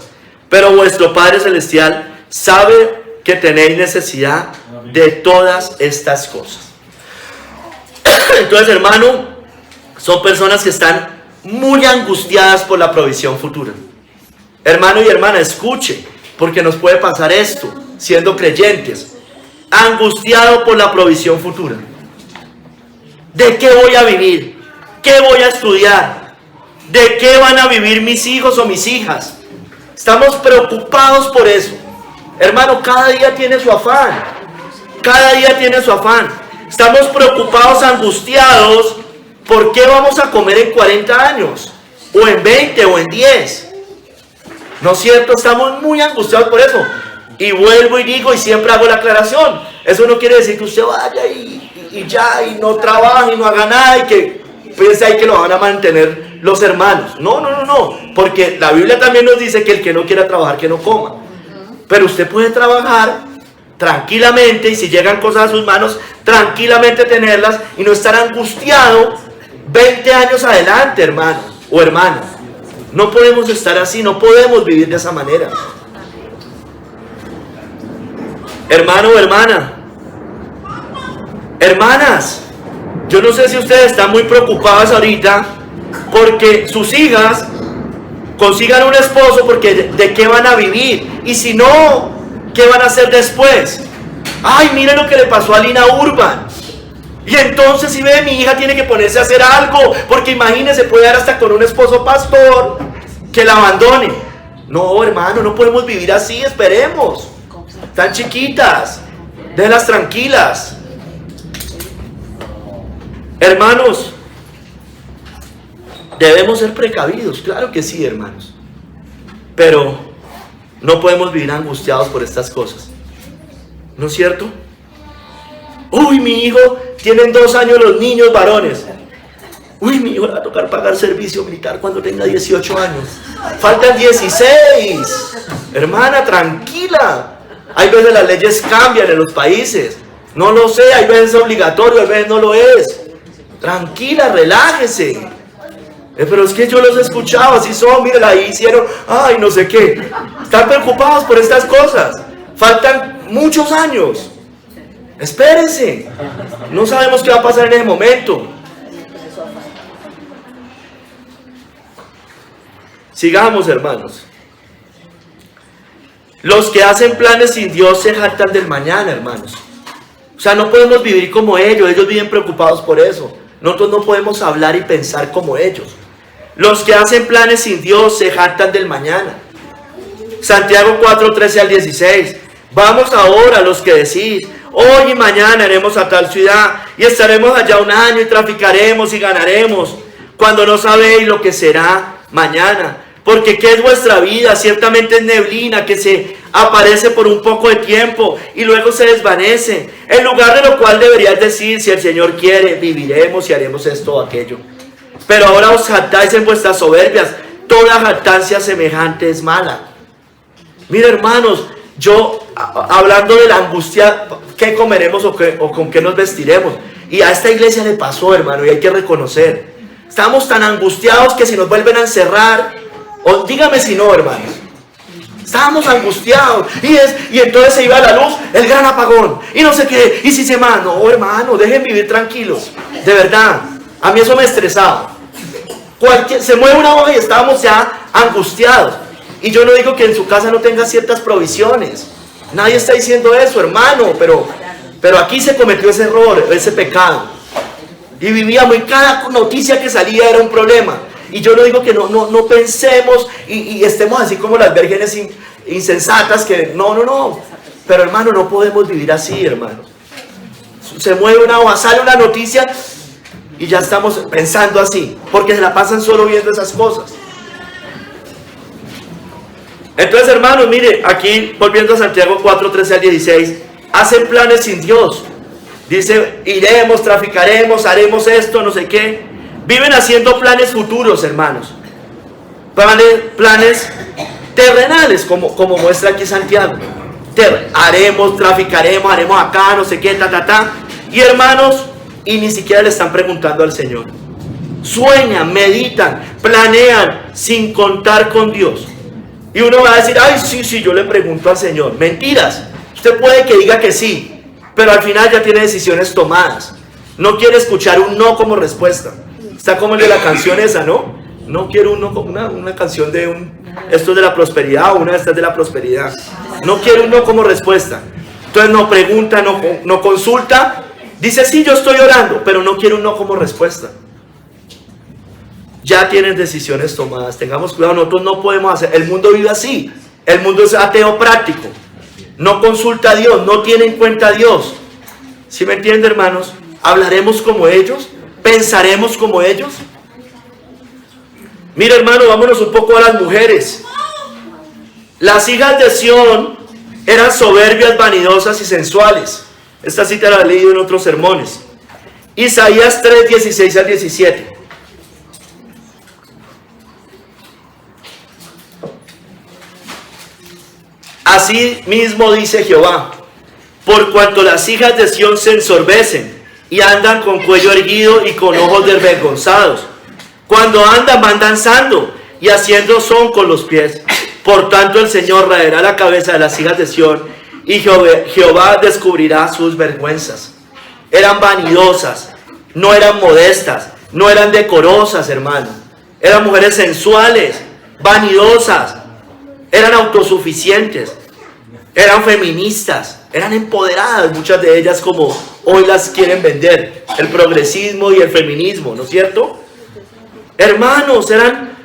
pero vuestro Padre Celestial sabe que tenéis necesidad de todas estas cosas. Entonces, hermano, son personas que están muy angustiadas por la provisión futura. Hermano y hermana, escuche, porque nos puede pasar esto siendo creyentes. Angustiado por la provisión futura. ¿De qué voy a vivir? ¿Qué voy a estudiar? ¿De qué van a vivir mis hijos o mis hijas? Estamos preocupados por eso. Hermano, cada día tiene su afán. Cada día tiene su afán. Estamos preocupados, angustiados. ¿Por qué vamos a comer en 40 años? O en 20 o en 10. ¿No es cierto? Estamos muy angustiados por eso. Y vuelvo y digo y siempre hago la aclaración. Eso no quiere decir que usted vaya y ya y no trabaje y no haga nada y que piense ahí que lo van a mantener los hermanos. No. Porque la Biblia también nos dice que el que no quiera trabajar, que no coma. Pero usted puede trabajar tranquilamente y si llegan cosas a sus manos, tranquilamente tenerlas y no estar angustiado 20 años adelante, hermano o hermana. No podemos estar así, no podemos vivir de esa manera. Hermano o hermana, hermanas, yo no sé si ustedes están muy preocupadas ahorita porque sus hijas consigan un esposo, porque de qué van a vivir, y si no, ¿qué van a hacer después? Ay, miren lo que le pasó a Lina Urban. Y entonces si ve, mi hija tiene que ponerse a hacer algo, porque imagínese, puede dar hasta con un esposo pastor que la abandone. No, hermano, no podemos vivir así, esperemos. Están chiquitas, déjenlas tranquilas. Hermanos, debemos ser precavidos, claro que sí, hermanos. Pero no podemos vivir angustiados por estas cosas. ¿No es cierto? Uy, mi hijo, tienen 2 años los niños varones. Uy, mi hijo le va a tocar pagar servicio militar cuando tenga 18 años. Faltan 16. Hermana, tranquila. Hay veces las leyes cambian en los países. No lo sé, hay veces es obligatorio, hay veces no lo es. Tranquila, relájese. Pero es que yo los he escuchado, así son, miren, ahí hicieron, ay, no sé qué. Están preocupados por estas cosas. Faltan muchos años. Espérense. No sabemos qué va a pasar en ese momento. Sigamos, hermanos. Los que hacen planes sin Dios se jactan del mañana, hermanos. O sea, no podemos vivir como ellos viven preocupados por eso. Nosotros no podemos hablar y pensar como ellos. Los que hacen planes sin Dios se jactan del mañana. Santiago 4, 13 al 16. Vamos ahora los que decís, hoy y mañana iremos a tal ciudad y estaremos allá un año y traficaremos y ganaremos, cuando no sabéis lo que será mañana. Porque ¿qué es vuestra vida? Ciertamente es neblina que se aparece por un poco de tiempo y luego se desvanece. En lugar de lo cual deberíais decir, si el Señor quiere, viviremos y haremos esto o aquello. Pero ahora os jactáis en vuestras soberbias. Toda jactancia semejante es mala. Mira, hermanos, yo hablando de la angustia, ¿qué comeremos o con qué nos vestiremos? Y a esta iglesia le pasó, hermano, y hay que reconocer. Estamos tan angustiados que si nos vuelven a encerrar, o dígame si no, hermanos. Estábamos angustiados. Y entonces se iba la luz, el gran apagón. Y no sé qué. Y si se va, no, hermano, dejen vivir tranquilos. De verdad. A mí eso me estresaba. Se mueve una hoja y estábamos ya angustiados. Y yo no digo que en su casa no tenga ciertas provisiones. Nadie está diciendo eso, hermano. Pero aquí se cometió ese error, ese pecado. Y vivíamos y cada noticia que salía era un problema. Y yo no digo que no pensemos y estemos así como las vírgenes insensatas que no. Pero hermano, no podemos vivir así, hermano. Se mueve una hoja, sale una noticia y ya estamos pensando así. Porque se la pasan solo viendo esas cosas. Entonces, hermanos, mire, aquí volviendo a Santiago 4, 13 al 16, hacen planes sin Dios. Dice, iremos, traficaremos, haremos esto, no sé qué. Viven haciendo planes futuros, hermanos. Planes terrenales, como muestra aquí Santiago. Haremos, traficaremos, haremos acá, no sé qué, Y hermanos, y ni siquiera le están preguntando al Señor. Sueñan, meditan, planean sin contar con Dios. Y uno va a decir, ay, sí, yo le pregunto al Señor. Mentiras. Usted puede que diga que sí, pero al final ya tiene decisiones tomadas. No quiere escuchar un no como respuesta. Está como el de la canción esa, ¿no? No quiero un no como una canción de esto es de la prosperidad, una de estas de la prosperidad. No quiero un no como respuesta. Entonces no pregunta, no consulta. Dice, sí, yo estoy orando, pero no quiero un no como respuesta. Ya tienen decisiones tomadas. Tengamos cuidado, nosotros no podemos hacer. El mundo vive así. El mundo es ateo práctico. No consulta a Dios, no tiene en cuenta a Dios. ¿Sí me entiende, hermanos? ¿Hablaremos como ellos? ¿Pensaremos como ellos? Mira, hermano, vámonos un poco a las mujeres. Las hijas de Sión eran soberbias, vanidosas y sensuales. Esta cita la he leído en otros sermones. Isaías 3, 16 al 17. Así mismo dice Jehová, por cuanto las hijas de Sión se ensorbecen y andan con cuello erguido y con ojos desvergonzados. Cuando andan, van danzando y haciendo son con los pies. Por tanto, el Señor raerá la cabeza de las hijas de Sión y Jehová descubrirá sus vergüenzas. Eran vanidosas, no eran modestas, no eran decorosas, hermano. Eran mujeres sensuales, vanidosas, eran autosuficientes, eran feministas, eran empoderadas, muchas de ellas como hoy las quieren vender, el progresismo y el feminismo, ¿no es cierto? Hermanos, eran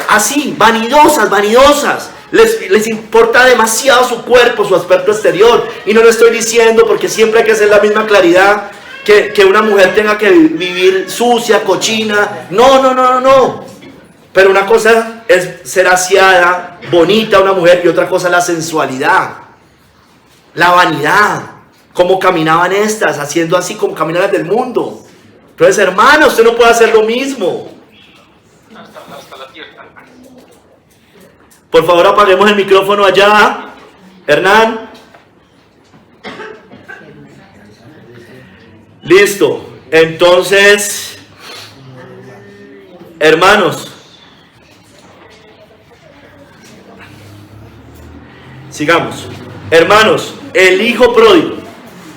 así, vanidosas, les importa demasiado su cuerpo, su aspecto exterior, y no lo estoy diciendo porque siempre hay que hacer la misma claridad, que una mujer tenga que vivir sucia, cochina, no, pero una cosa es ser aseada, bonita una mujer, y otra cosa es la sensualidad, la vanidad, como caminaban estas, haciendo así como caminaban del mundo. Entonces, hermano, usted no puede hacer lo mismo. Hasta la tierra. Por favor, apaguemos el micrófono allá, Hernán. Listo. Entonces, hermanos, sigamos. Hermanos, el hijo pródigo.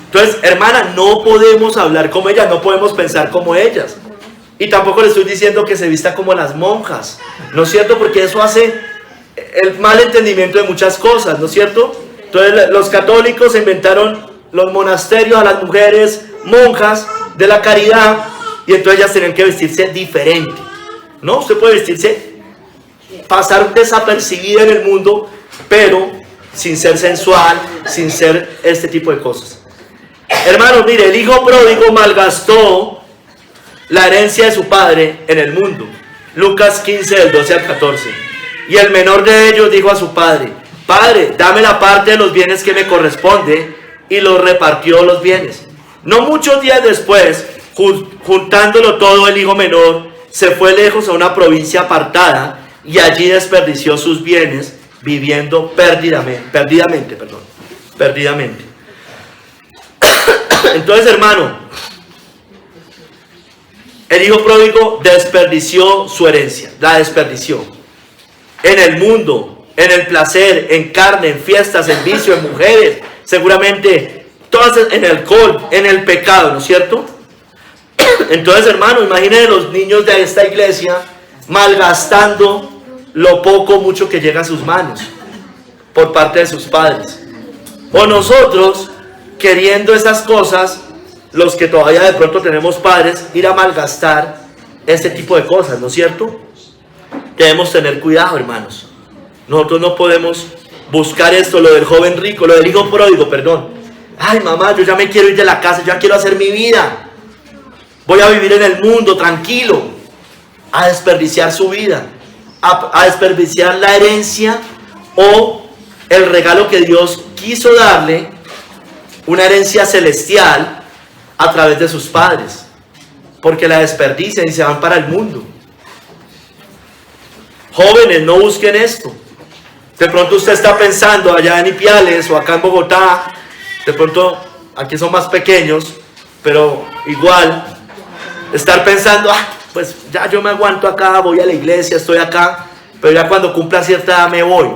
Entonces, hermana, no podemos hablar como ellas, no podemos pensar como ellas. Y tampoco le estoy diciendo que se vista como las monjas, ¿no es cierto? Porque eso hace el mal entendimiento de muchas cosas, ¿no es cierto? Entonces, los católicos inventaron los monasterios a las mujeres monjas de la caridad y entonces ellas tenían que vestirse diferente. No, usted puede vestirse, pasar desapercibida en el mundo, pero sin ser sensual, sin ser este tipo de cosas. Hermanos, mire, el hijo pródigo malgastó la herencia de su padre en el mundo. Lucas 15, del 12 al 14. Y el menor de ellos dijo a su padre: Padre, dame la parte de los bienes que me corresponde, y los repartió los bienes. No muchos días después, juntándolo todo, el hijo menor se fue lejos a una provincia apartada y allí desperdició sus bienes viviendo perdidamente. Entonces, hermano, el hijo pródigo desperdició su herencia, la desperdició en el mundo, en el placer, en carne, en fiestas, en vicio, en mujeres, seguramente todas, en el alcohol, en el pecado, ¿no es cierto? Entonces, hermano, imagínense los niños de esta iglesia malgastando lo poco, mucho que llega a sus manos por parte de sus padres. O nosotros queriendo esas cosas, los que todavía de pronto tenemos padres, ir a malgastar este tipo de cosas, ¿no es cierto? Debemos tener cuidado, hermanos. Nosotros no podemos buscar esto, lo del joven rico, lo del hijo pródigo, perdón. Ay, mamá, yo ya me quiero ir de la casa, ya quiero hacer mi vida. Voy a vivir en el mundo tranquilo. A desperdiciar su vida, a desperdiciar la herencia o el regalo que Dios quiso darle, una herencia celestial a través de sus padres, porque la desperdician y se van para el mundo. Jóvenes, no busquen esto. De pronto usted está pensando allá en Ipiales o acá en Bogotá, de pronto aquí son más pequeños, pero igual, estar pensando, pues ya yo me aguanto acá, voy a la iglesia, estoy acá, pero ya cuando cumpla cierta edad me voy.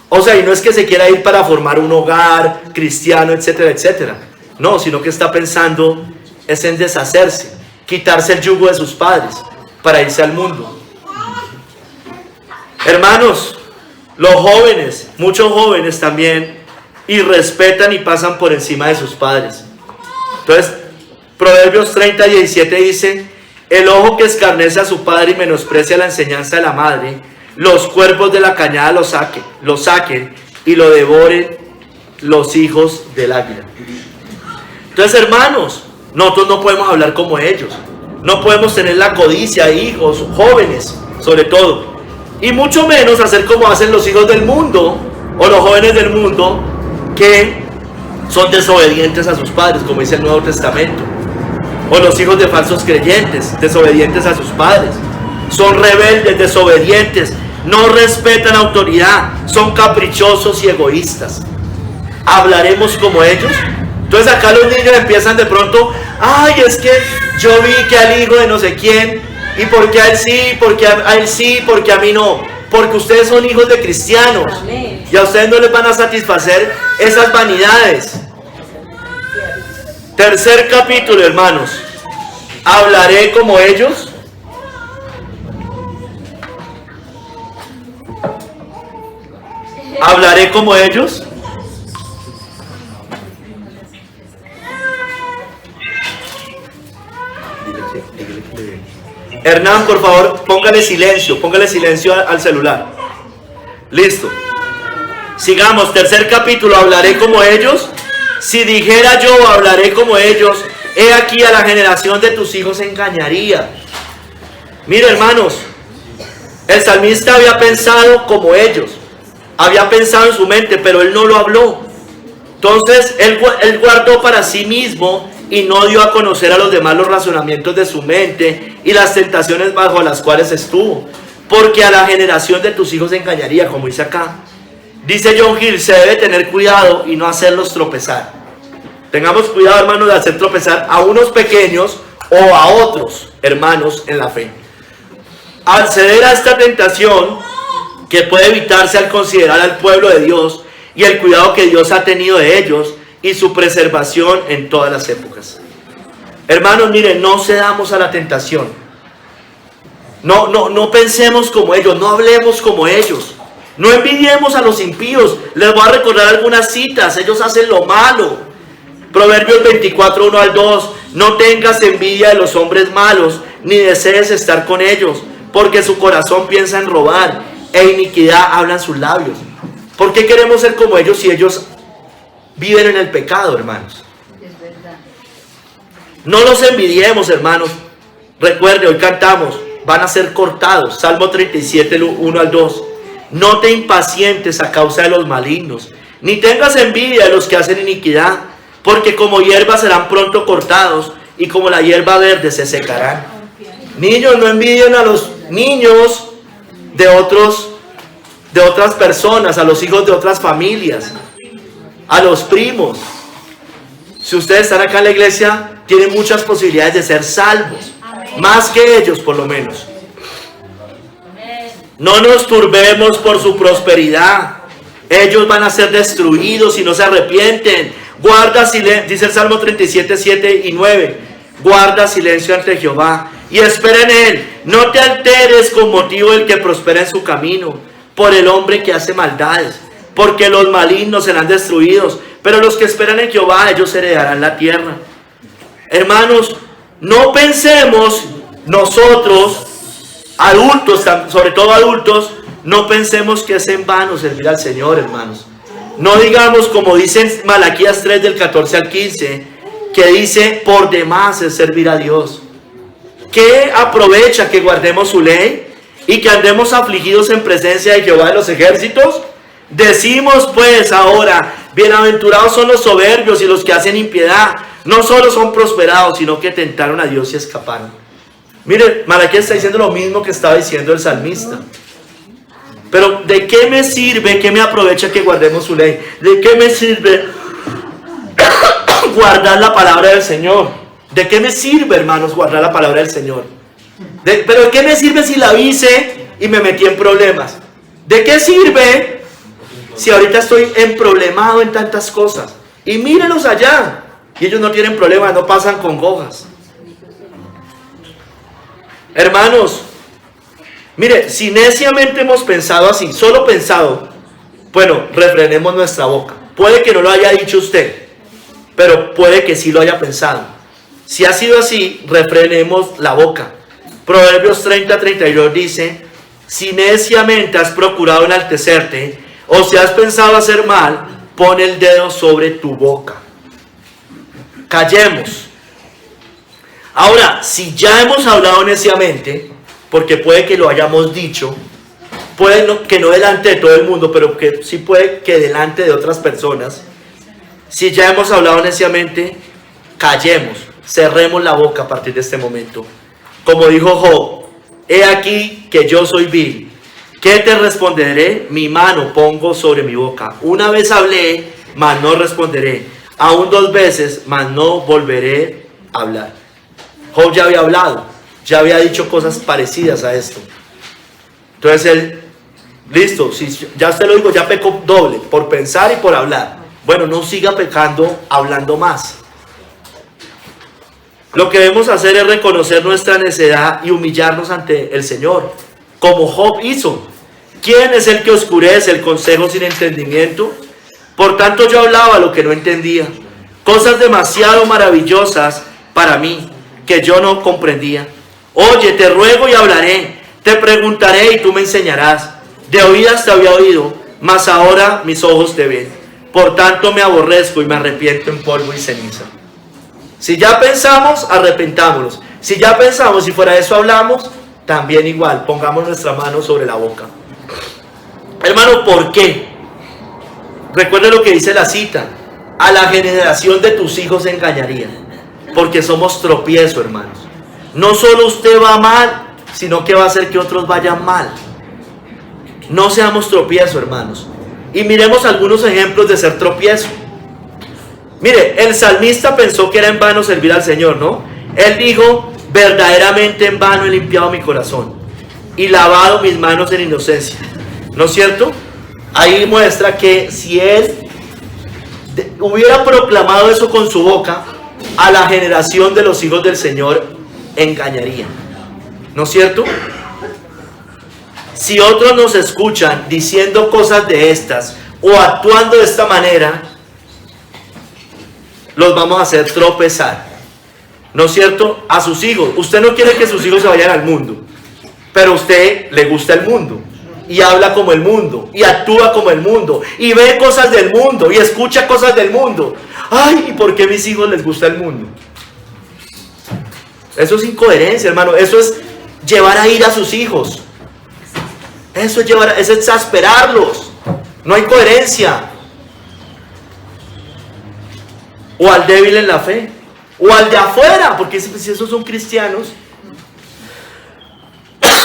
O sea, y no es que se quiera ir para formar un hogar cristiano, etcétera, etcétera. No, sino que está pensando es en deshacerse, quitarse el yugo de sus padres para irse al mundo. Hermanos, los jóvenes, muchos jóvenes también, irrespetan y pasan por encima de sus padres. Entonces, Proverbios 30:17 dice: el ojo que escarnece a su padre y menosprecia la enseñanza de la madre, los cuervos de la cañada lo saquen y lo devoren los hijos del águila. Entonces, hermanos, nosotros no podemos hablar como ellos, no podemos tener la codicia, hijos, jóvenes, sobre todo, y mucho menos hacer como hacen los hijos del mundo o los jóvenes del mundo que son desobedientes a sus padres, como dice el Nuevo Testamento, o los hijos de falsos creyentes, desobedientes a sus padres, son rebeldes, desobedientes, no respetan autoridad, son caprichosos y egoístas. ¿Hablaremos como ellos? Entonces acá los niños empiezan de pronto: ay, es que yo vi que al hijo de no sé quién, y porque a él sí, porque a él sí, porque a mí no. Porque ustedes son hijos de cristianos. Amén. Y a ustedes no les van a satisfacer esas vanidades. Tercer capítulo, hermanos. ¿Hablaré como ellos? ¿Hablaré como ellos? Hernán, por favor, póngale silencio al celular. Listo. Sigamos, tercer capítulo, ¿hablaré como ellos? Si dijera yo, hablaré como ellos, he aquí a la generación de tus hijos engañaría. Mire, hermanos, el salmista había pensado como ellos, había pensado en su mente, pero él no lo habló. Entonces, él guardó para sí mismo y no dio a conocer a los demás los razonamientos de su mente y las tentaciones bajo las cuales estuvo. Porque a la generación de tus hijos engañaría, como dice acá. Dice John Hill, se debe tener cuidado y no hacerlos tropezar. Tengamos cuidado, hermanos, de hacer tropezar a unos pequeños o a otros hermanos en la fe. Al ceder a esta tentación, que puede evitarse al considerar al pueblo de Dios y el cuidado que Dios ha tenido de ellos y su preservación en todas las épocas. Hermanos, miren, no cedamos a la tentación. No pensemos como ellos, no hablemos como ellos. No envidiemos a los impíos. Les voy a recordar algunas citas. Ellos hacen lo malo. Proverbios 24:1-2. No tengas envidia de los hombres malos, ni desees estar con ellos, porque su corazón piensa en robar, e iniquidad hablan sus labios. ¿Por qué queremos ser como ellos si ellos viven en el pecado, hermanos? No los envidiemos, hermanos. Recuerde, hoy cantamos, van a ser cortados. Salmo 37, 1 al 2. No te impacientes a causa de los malignos, ni tengas envidia de los que hacen iniquidad, porque como hierba serán pronto cortados, y como la hierba verde se secarán. Niños, no envidien a los niños de otras personas, a los hijos de otras familias, a los primos. Si ustedes están acá en la iglesia, tienen muchas posibilidades de ser salvos, más que ellos por lo menos. No nos turbemos por su prosperidad. Ellos van a ser destruidos si no se arrepienten. Guarda silencio, dice el Salmo 37, 7 y 9. Guarda silencio ante Jehová y espera en él. No te alteres con motivo del que prospera en su camino, por el hombre que hace maldades, porque los malignos serán destruidos, pero los que esperan en Jehová, ellos heredarán la tierra. Hermanos, no pensemos nosotros, adultos, sobre todo adultos, no pensemos que es en vano servir al Señor, hermanos. No digamos como dice Malaquías 3 del 14 al 15, que dice por demás es servir a Dios. ¿Qué aprovecha que guardemos su ley y que andemos afligidos en presencia de Jehová de los ejércitos? Decimos pues ahora, bienaventurados son los soberbios y los que hacen impiedad. No solo son prosperados, sino que tentaron a Dios y escaparon. Mire, Malaquías está diciendo lo mismo que estaba diciendo el salmista. Pero ¿de qué me sirve, qué me aprovecha que guardemos su ley? ¿De qué me sirve guardar la palabra del Señor? ¿De qué me sirve, hermanos, guardar la palabra del Señor? ¿Pero de qué me sirve si la hice y me metí en problemas? ¿De qué sirve si ahorita estoy emproblemado en tantas cosas? Y mírenlos allá. Y ellos no tienen problemas, no pasan congojas. Hermanos, mire, si neciamente hemos pensado así, solo pensado, bueno, refrenemos nuestra boca. Puede que no lo haya dicho usted, pero puede que sí lo haya pensado. Si ha sido así, refrenemos la boca. Proverbios 30-32 dice, si neciamente has procurado enaltecerte, o si has pensado hacer mal, pon el dedo sobre tu boca. Callemos. Ahora, si ya hemos hablado neciamente, porque puede que lo hayamos dicho, puede que no delante de todo el mundo, pero que sí puede que delante de otras personas, si ya hemos hablado neciamente, callemos, cerremos la boca a partir de este momento. Como dijo Job, he aquí que yo soy vil, ¿qué te responderé? Mi mano pongo sobre mi boca. Una vez hablé, mas no responderé. Aún 2 veces, mas no volveré a hablar. Job ya había hablado, ya había dicho cosas parecidas a esto. Entonces él, listo, si ya usted lo dijo, ya pecó doble, por pensar y por hablar. Bueno, no siga pecando, hablando más. Lo que debemos hacer es reconocer nuestra necedad y humillarnos ante el Señor, como Job hizo. ¿Quién es el que oscurece el consejo sin entendimiento? Por tanto yo hablaba lo que no entendía, cosas demasiado maravillosas para mí, que yo no comprendía. Oye, te ruego y hablaré, te preguntaré y tú me enseñarás. De oídas te había oído, mas ahora mis ojos te ven. Por tanto me aborrezco y me arrepiento en polvo y ceniza. Si ya pensamos, arrepentámonos. Si ya pensamos y fuera de eso hablamos, también igual, pongamos nuestra mano sobre la boca. Hermano, ¿por qué? Recuerde lo que dice la cita. A la generación de tus hijos engañarían. Porque somos tropiezo, hermanos. No solo usted va mal, sino que va a hacer que otros vayan mal. No seamos tropiezo, hermanos. Y miremos algunos ejemplos de ser tropiezo. Mire, el salmista pensó que era en vano servir al Señor, ¿no? Él dijo, verdaderamente en vano he limpiado mi corazón y lavado mis manos en inocencia. ¿No es cierto? Ahí muestra que si él hubiera proclamado eso con su boca, a la generación de los hijos del Señor engañaría. ¿No es cierto? Si otros nos escuchan diciendo cosas de estas o actuando de esta manera, los vamos a hacer tropezar. ¿no es cierto?, a sus hijos. Usted no quiere que sus hijos se vayan al mundo, pero a usted le gusta el mundo, y habla como el mundo, y actúa como el mundo, y ve cosas del mundo, y escucha cosas del mundo. Ay, ¿y por qué a mis hijos les gusta el mundo? Eso es incoherencia, hermano. Eso es llevar a ir a sus hijos. Eso es exasperarlos. No hay coherencia. O al débil en la fe, o al de afuera, porque si esos son cristianos.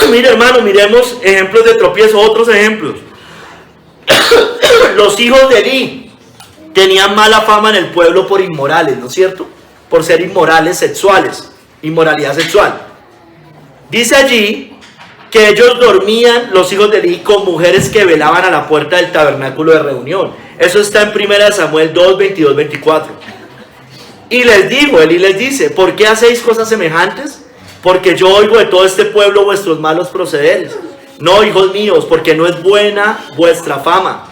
Mire, hermano, miremos ejemplos de tropiezo, otros ejemplos. Los hijos de Elí tenían mala fama en el pueblo por inmorales, ¿no es cierto? Por ser inmorales sexuales, inmoralidad sexual. Dice allí que ellos dormían, los hijos de Elí, con mujeres que velaban a la puerta del tabernáculo de reunión. Eso está en 1 Samuel 2, 22, 24. Y les dijo, Elí les dice: ¿por qué hacéis cosas semejantes? Porque yo oigo de todo este pueblo vuestros malos procederes. No, hijos míos, porque no es buena vuestra fama.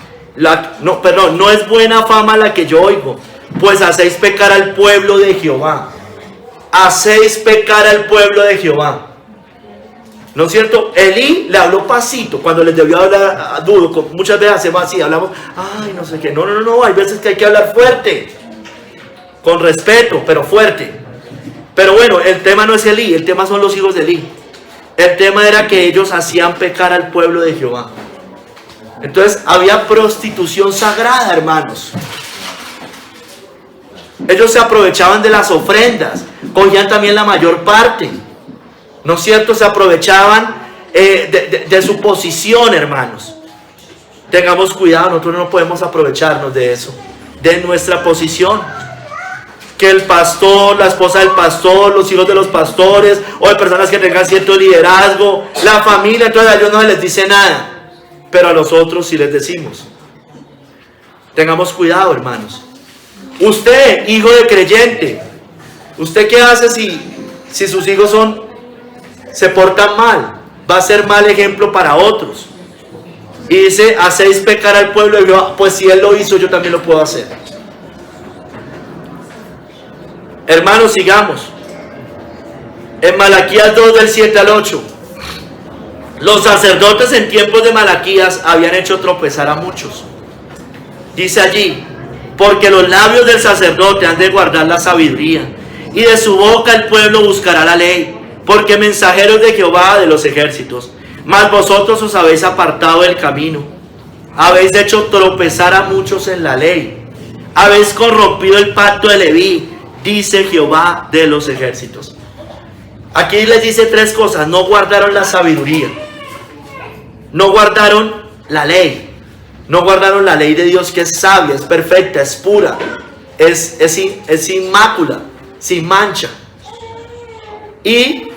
No es buena fama la que yo oigo, pues hacéis pecar al pueblo de Jehová. Hacéis pecar al pueblo de Jehová. ¿No es cierto? Elí le habló pasito cuando les debió hablar duro. Muchas veces hacemos así, hablamos, ay, no sé qué. No, hay veces que hay que hablar fuerte, con respeto, pero fuerte. Pero bueno, el tema no es Elí, el tema son los hijos de Elí. El tema era que ellos hacían pecar al pueblo de Jehová. Entonces había prostitución sagrada, hermanos. Ellos se aprovechaban de las ofrendas, cogían también la mayor parte, ¿no es cierto? Se aprovechaban de su posición, hermanos. Tengamos cuidado, nosotros no podemos aprovecharnos de eso, de nuestra posición. Que el pastor, la esposa del pastor, los hijos de los pastores, o de personas que tengan cierto liderazgo, la familia, entonces a ellos no se les dice nada, pero a los otros sí les decimos. Tengamos cuidado, hermanos. Usted, hijo de creyente, ¿usted qué hace si sus hijos se portan mal? Va a ser mal ejemplo para otros. Y dice: hacéis pecar al pueblo de Jehová. Pues si él lo hizo, yo también lo puedo hacer. Hermanos, sigamos. En Malaquías 2, del 7 al 8. Los sacerdotes en tiempos de Malaquías habían hecho tropezar a muchos. Dice allí: porque los labios del sacerdote han de guardar la sabiduría, y de su boca el pueblo buscará la ley, porque mensajeros de Jehová de los ejércitos. Mas vosotros os habéis apartado del camino, habéis hecho tropezar a muchos en la ley, habéis corrompido el pacto de Leví, dice Jehová de los ejércitos. Aquí les dice tres cosas: no guardaron la sabiduría, no guardaron la ley, no guardaron la ley de Dios, que es sabia, es perfecta, es pura, es inmácula, sin mancha. Y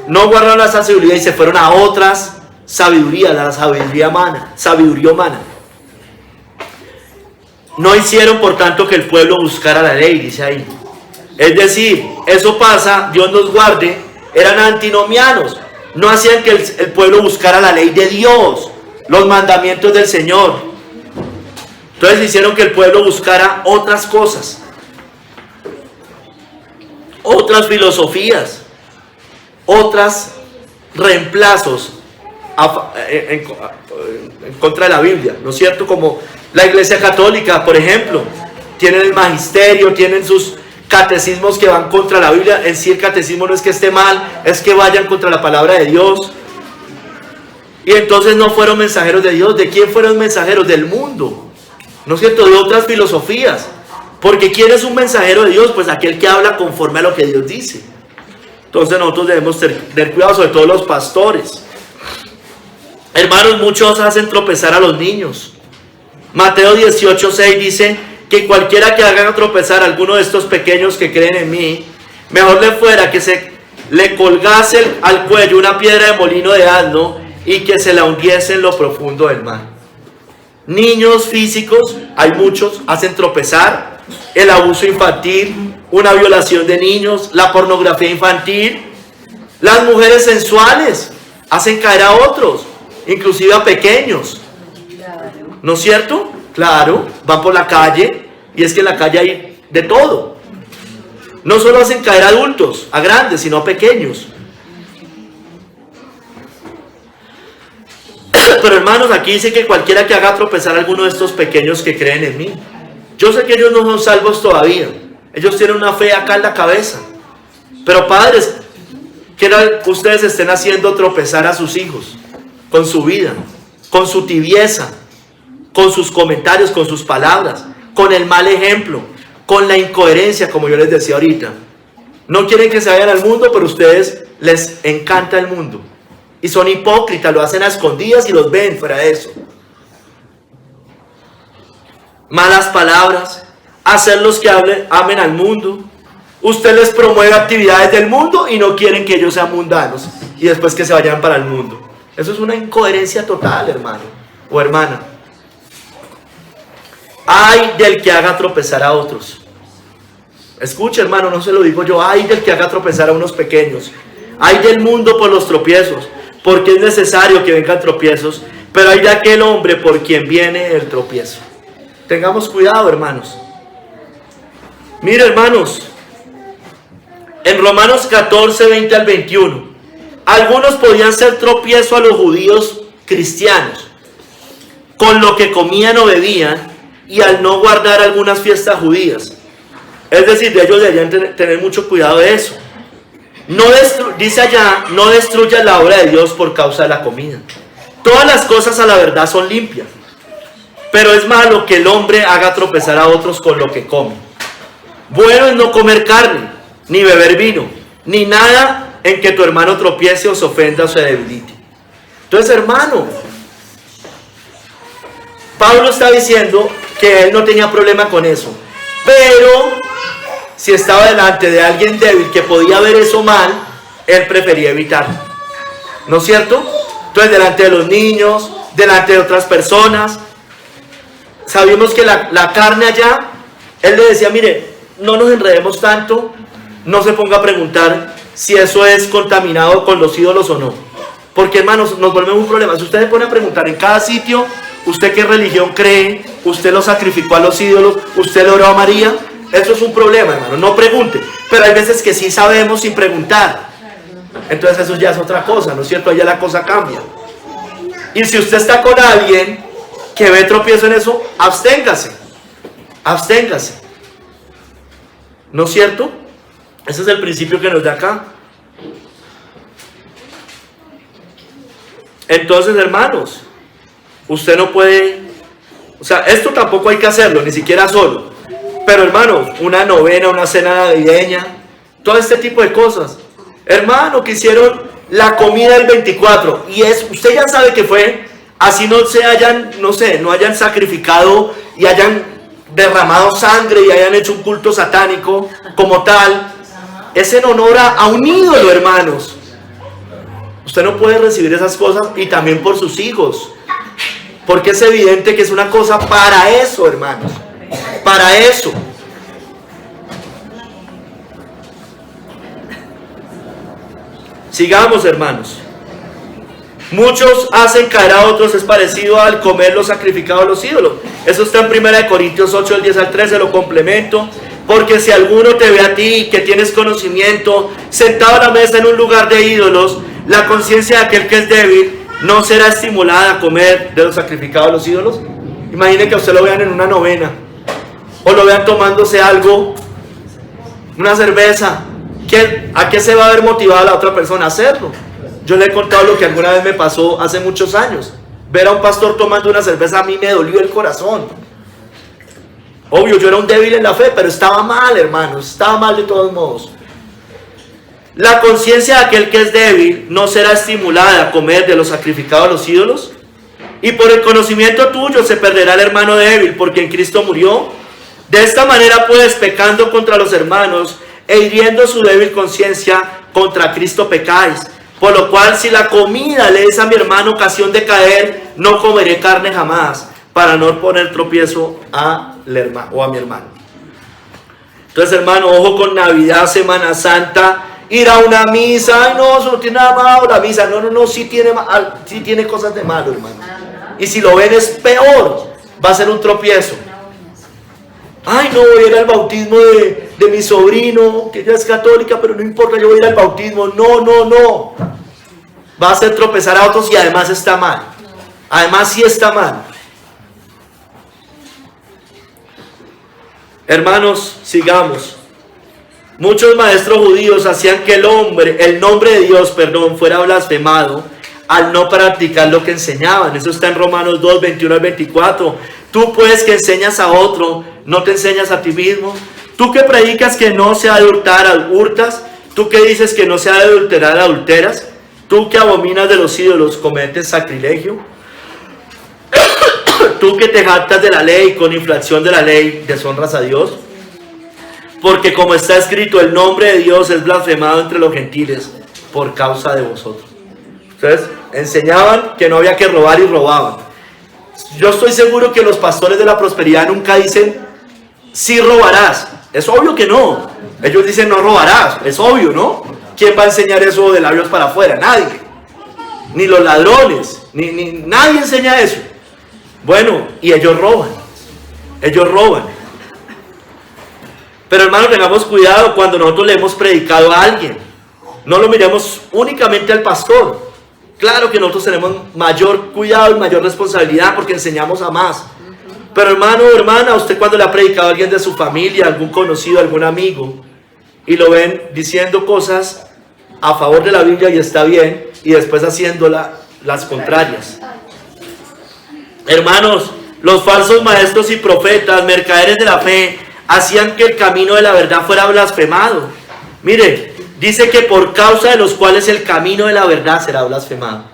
no guardaron la sabiduría y se fueron a otras sabidurías, la sabiduría humana. No hicieron, por tanto, que el pueblo buscara la ley, dice ahí. Es decir, eso pasa, Dios nos guarde, eran antinomianos, no hacían que el pueblo buscara la ley de Dios, los mandamientos del Señor. Entonces hicieron que el pueblo buscara otras cosas, otras filosofías, otros reemplazos en contra de la Biblia, ¿no es cierto? Como la Iglesia Católica, por ejemplo, tienen el magisterio, tienen sus catecismos que van contra la Biblia. En sí el catecismo no es que esté mal, es que vayan contra la palabra de Dios. Y entonces no fueron mensajeros de Dios. ¿De quién fueron mensajeros? Del mundo, ¿no es cierto? De otras filosofías. Porque ¿quién es un mensajero de Dios? Pues aquel que habla conforme a lo que Dios dice. Entonces nosotros debemos tener cuidado, sobre todo los pastores. Hermanos, muchos hacen tropezar a los niños. Mateo 18:6 dice que cualquiera que haga tropezar a alguno de estos pequeños que creen en mí, mejor le fuera que se le colgase al cuello una piedra de molino de asno y que se la hundiese en lo profundo del mar. Niños físicos, hay muchos, hacen tropezar. El abuso infantil, una violación de niños, la pornografía infantil. Las mujeres sensuales hacen caer a otros, inclusive a pequeños. ¿No es cierto? Claro, van por la calle, y es que en la calle hay de todo. No solo hacen caer a adultos, a grandes, sino a pequeños. Pero hermanos, aquí dice que cualquiera que haga tropezar a alguno de estos pequeños que creen en mí. Yo sé que ellos no son salvos todavía. Ellos tienen una fe acá en la cabeza. Pero padres, que ustedes estén haciendo tropezar a sus hijos con su vida, con su tibieza, con sus comentarios, con sus palabras, con el mal ejemplo, con la incoherencia, como yo les decía ahorita. No quieren que se vayan al mundo, pero a ustedes les encanta el mundo. Y son hipócritas, lo hacen a escondidas y los ven fuera de eso. Malas palabras, hacerlos que amen al mundo. Usted les promueve actividades del mundo y no quieren que ellos sean mundanos y después que se vayan para el mundo. Eso es una incoherencia total, hermano o hermana. Ay del que haga tropezar a otros. Escuche, hermano, no se lo digo yo. Ay del que haga tropezar a unos pequeños. Ay del mundo por los tropiezos, porque es necesario que vengan tropiezos, pero hay de aquel hombre por quien viene el tropiezo. Tengamos cuidado, hermanos. Mire, hermanos, en Romanos 14, 20 al 21, algunos podían ser tropiezo a los judíos cristianos, con lo que comían o bebían, y al no guardar algunas fiestas judías. Es decir, ellos deberían tener mucho cuidado de eso. Dice allá, no destruyas la obra de Dios por causa de la comida. Todas las cosas a la verdad son limpias, pero es malo que el hombre haga tropezar a otros con lo que come. Bueno es no comer carne, ni beber vino, ni nada en que tu hermano tropiece o se ofenda o se debilite. Entonces, hermano, Pablo está diciendo que él no tenía problema con eso, pero si estaba delante de alguien débil que podía ver eso mal, él prefería evitarlo. ¿No es cierto? Entonces, delante de los niños, delante de otras personas, sabíamos que la carne allá, él le decía, mire, no nos enredemos tanto, no se ponga a preguntar si eso es contaminado con los ídolos o no. Porque, hermanos, nos volvemos un problema. Si usted se pone a preguntar en cada sitio, ¿usted qué religión cree? ¿Usted lo sacrificó a los ídolos? ¿Usted le oró a María? Eso es un problema, hermano. No pregunte. Pero hay veces que sí sabemos sin preguntar. Entonces eso ya es otra cosa, ¿no es cierto? Allá la cosa cambia. Y si usted está con alguien que ve tropiezo en eso, absténgase. Absténgase. ¿No es cierto? Ese es el principio que nos da acá. Entonces, hermanos, usted no puede, o sea, esto tampoco hay que hacerlo, ni siquiera solo. Pero, hermano, una novena, una cena navideña, todo este tipo de cosas. Hermano, que hicieron la comida del 24, y usted ya sabe que fue, así no se hayan, no sé, no hayan sacrificado y hayan derramado sangre y hayan hecho un culto satánico como tal. Es en honor a un ídolo, hermanos. Usted no puede recibir esas cosas, y también por sus hijos, porque es evidente que es una cosa para eso, hermanos, para eso. Sigamos, hermanos. Muchos hacen caer a otros, es parecido al comer los sacrificados a los ídolos. Eso está en 1 Corintios 8, del 10 al 13, lo complemento. Porque si alguno te ve a ti, que tienes conocimiento, sentado a la mesa en un lugar de ídolos, la conciencia de aquel que es débil no será estimulada a comer de los sacrificados a los ídolos. Imaginen que a usted lo vean en una novena, o lo vean tomándose algo, una cerveza. ¿A qué se va a ver motivada la otra persona a hacerlo? Yo le he contado lo que alguna vez me pasó hace muchos años. Ver a un pastor tomando una cerveza a mí me dolió el corazón. Obvio, yo era un débil en la fe, pero estaba mal, hermanos, estaba mal de todos modos. La conciencia de aquel que es débil no será estimulada a comer de los sacrificados a los ídolos, y por el conocimiento tuyo se perderá el hermano débil, porque en Cristo murió. De esta manera, pues, pecando contra los hermanos e hiriendo su débil conciencia, contra Cristo pecáis. Por lo cual, si la comida le es a mi hermano ocasión de caer, no comeré carne jamás, para no poner tropiezo al hermano o a mi hermano. Entonces, hermano, ojo con Navidad, Semana Santa, ir a una misa. Ay, no, eso no tiene nada malo la misa. No, sí tiene cosas de malo, hermano. Y si lo ven es peor, va a ser un tropiezo. Ay, no voy a ir al bautismo de mi sobrino, que ella es católica, pero no importa, yo voy a ir al bautismo. No, no, no. Va a hacer tropezar a otros y además está mal. Además sí está mal. Hermanos, sigamos. Muchos maestros judíos hacían que el nombre de Dios, fuera blasfemado al no practicar lo que enseñaban. Eso está en Romanos 2, 21 al 24. Tú pues que enseñas a otro, ¿no te enseñas a ti mismo? Tú que predicas que no se ha de hurtar, hurtas. Tú que dices que no se ha de adulterar, adulteras. Tú que abominas de los ídolos, cometes sacrilegio. Tú que te jactas de la ley, con infracción de la ley, deshonras a Dios. Porque como está escrito, el nombre de Dios es blasfemado entre los gentiles por causa de vosotros. Entonces, enseñaban que no había que robar y robaban. Yo estoy seguro que los pastores de la prosperidad nunca dicen, sí robarás. Es obvio que no. Ellos dicen, no robarás. Es obvio, ¿no? ¿Quién va a enseñar eso de labios para afuera? Nadie. Ni los ladrones. Nadie enseña eso. Bueno, y ellos roban. Ellos roban. Pero hermanos, tengamos cuidado cuando nosotros le hemos predicado a alguien. No lo miremos únicamente al pastor. Claro que nosotros tenemos mayor cuidado y mayor responsabilidad porque enseñamos a más. Pero hermano o hermana, usted cuando le ha predicado a alguien de su familia, algún conocido, algún amigo, y lo ven diciendo cosas a favor de la Biblia y está bien, y después haciendo las contrarias. Hermanos, los falsos maestros y profetas, mercaderes de la fe, hacían que el camino de la verdad fuera blasfemado. Mire, dice que por causa de los cuales el camino de la verdad será blasfemado.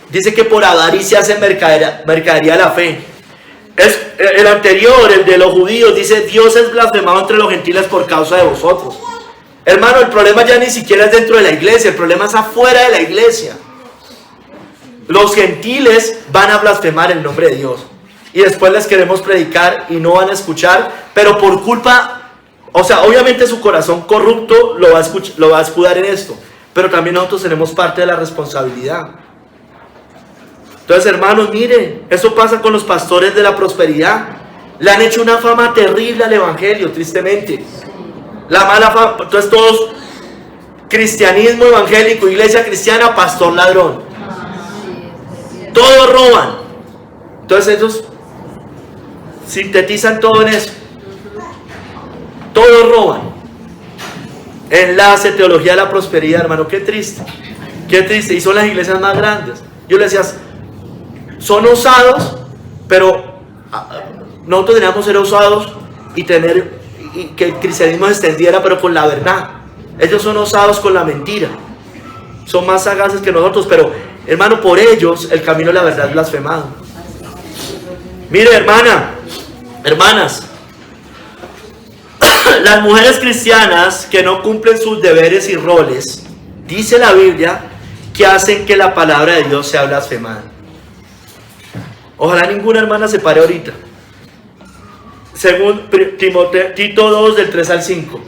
Dice que por avaricia hacen mercadería de la fe. El anterior, el de los judíos, dice Dios es blasfemado entre los gentiles por causa de vosotros. Hermano, el problema ya ni siquiera es dentro de la iglesia, el problema es afuera de la iglesia. Los gentiles van a blasfemar el nombre de Dios. Y después les queremos predicar y no van a escuchar, pero por culpa, o sea, obviamente su corazón corrupto lo va a escudar en esto, pero también nosotros tenemos parte de la responsabilidad. Entonces, hermanos, miren, eso pasa con los pastores de la prosperidad. Le han hecho una fama terrible al evangelio, tristemente. La mala fama, entonces todos, cristianismo evangélico, iglesia cristiana, pastor ladrón. Todos roban. Entonces ellos sintetizan todo en eso. Todos roban. Enlace, teología de la prosperidad, hermano, qué triste. Qué triste. Y son las iglesias más grandes. Yo les decía, son osados, pero nosotros teníamos que ser osados y que el cristianismo se extendiera, pero con la verdad. Ellos son osados con la mentira. Son más sagaces que nosotros, pero hermano, por ellos el camino de la verdad es blasfemado. Mire, hermanas, las mujeres cristianas que no cumplen sus deberes y roles, dice la Biblia, que hacen que la palabra de Dios sea blasfemada. Ojalá ninguna hermana se pare ahorita. Según Tito 2, del 3 al 5.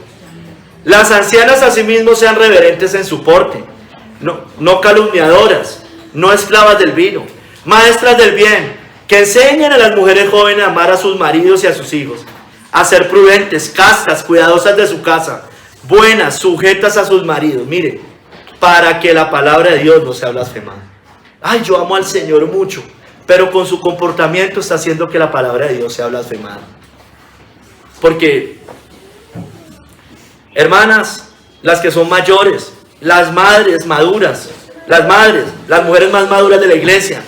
Las ancianas asimismo sean reverentes en su porte, no calumniadoras, no esclavas del vino, maestras del bien, que enseñen a las mujeres jóvenes a amar a sus maridos y a sus hijos, a ser prudentes, castas, cuidadosas de su casa, buenas, sujetas a sus maridos. Mire, para que la palabra de Dios no sea blasfemada. Ay, yo amo al Señor mucho, pero con su comportamiento está haciendo que la palabra de Dios sea blasfemada. Porque, hermanas, las que son mayores, las madres maduras, las mujeres más maduras de la iglesia,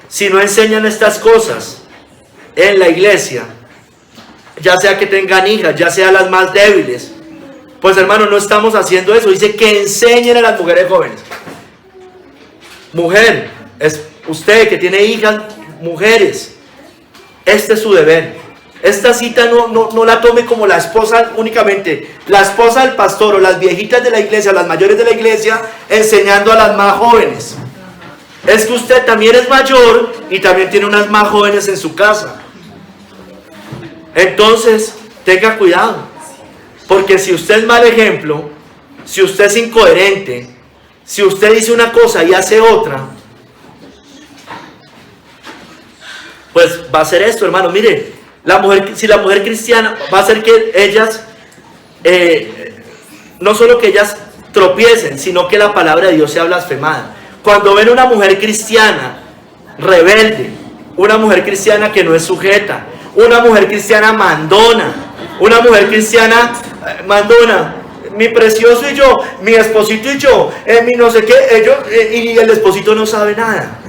si no enseñan estas cosas en la iglesia, ya sea que tengan hijas, ya sea las más débiles, pues hermano, no estamos haciendo eso. Dice que enseñen a las mujeres jóvenes. Mujer, es usted que tiene hijas, mujeres, este es su deber. Esta cita no la tome como la esposa únicamente, la esposa del pastor o las viejitas de la iglesia, las mayores de la iglesia, enseñando a las más jóvenes. Es que usted también es mayor y también tiene unas más jóvenes en su casa. Entonces, tenga cuidado, porque si usted es mal ejemplo, si usted es incoherente, si usted dice una cosa y hace otra, pues va a ser esto, hermano. Mire, Si la mujer cristiana va a hacer que ellas, no solo que ellas tropiecen, sino que la palabra de Dios sea blasfemada. Cuando ven una mujer cristiana rebelde, una mujer cristiana que no es sujeta, una mujer cristiana mandona, una mujer cristiana mandona, mi precioso y yo, mi esposito y yo, mi no sé qué, ellos, y el esposito no sabe nada.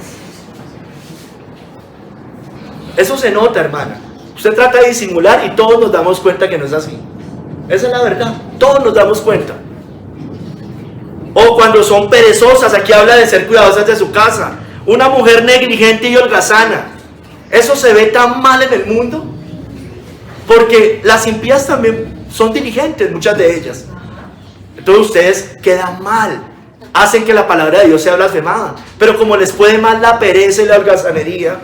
Eso se nota, hermana. Usted trata de disimular y todos nos damos cuenta que no es así. Esa es la verdad, todos nos damos cuenta. O cuando son perezosas, aquí habla de ser cuidadosas de su casa. Una mujer negligente y holgazana. Eso se ve tan mal en el mundo, porque las impías también son diligentes, muchas de ellas. Entonces ustedes quedan mal, hacen que la palabra de Dios sea blasfemada. Pero como les puede mal la pereza y la holgazanería,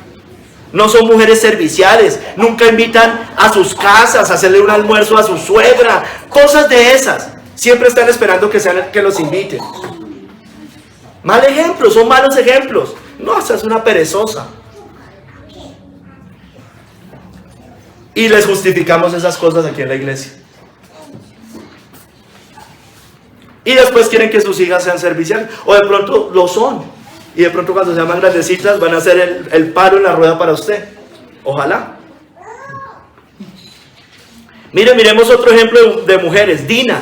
no son mujeres serviciales, nunca invitan a sus casas a hacerle un almuerzo a su suegra, cosas de esas. Siempre están esperando que los inviten. Mal ejemplo, son malos ejemplos. No, esa es una perezosa. Y les justificamos esas cosas aquí en la iglesia. Y después quieren que sus hijas sean serviciales. O de pronto lo son. Y de pronto cuando sean más grandecitas van a hacer el paro en la rueda para usted. Ojalá. Miremos otro ejemplo de mujeres. Dina.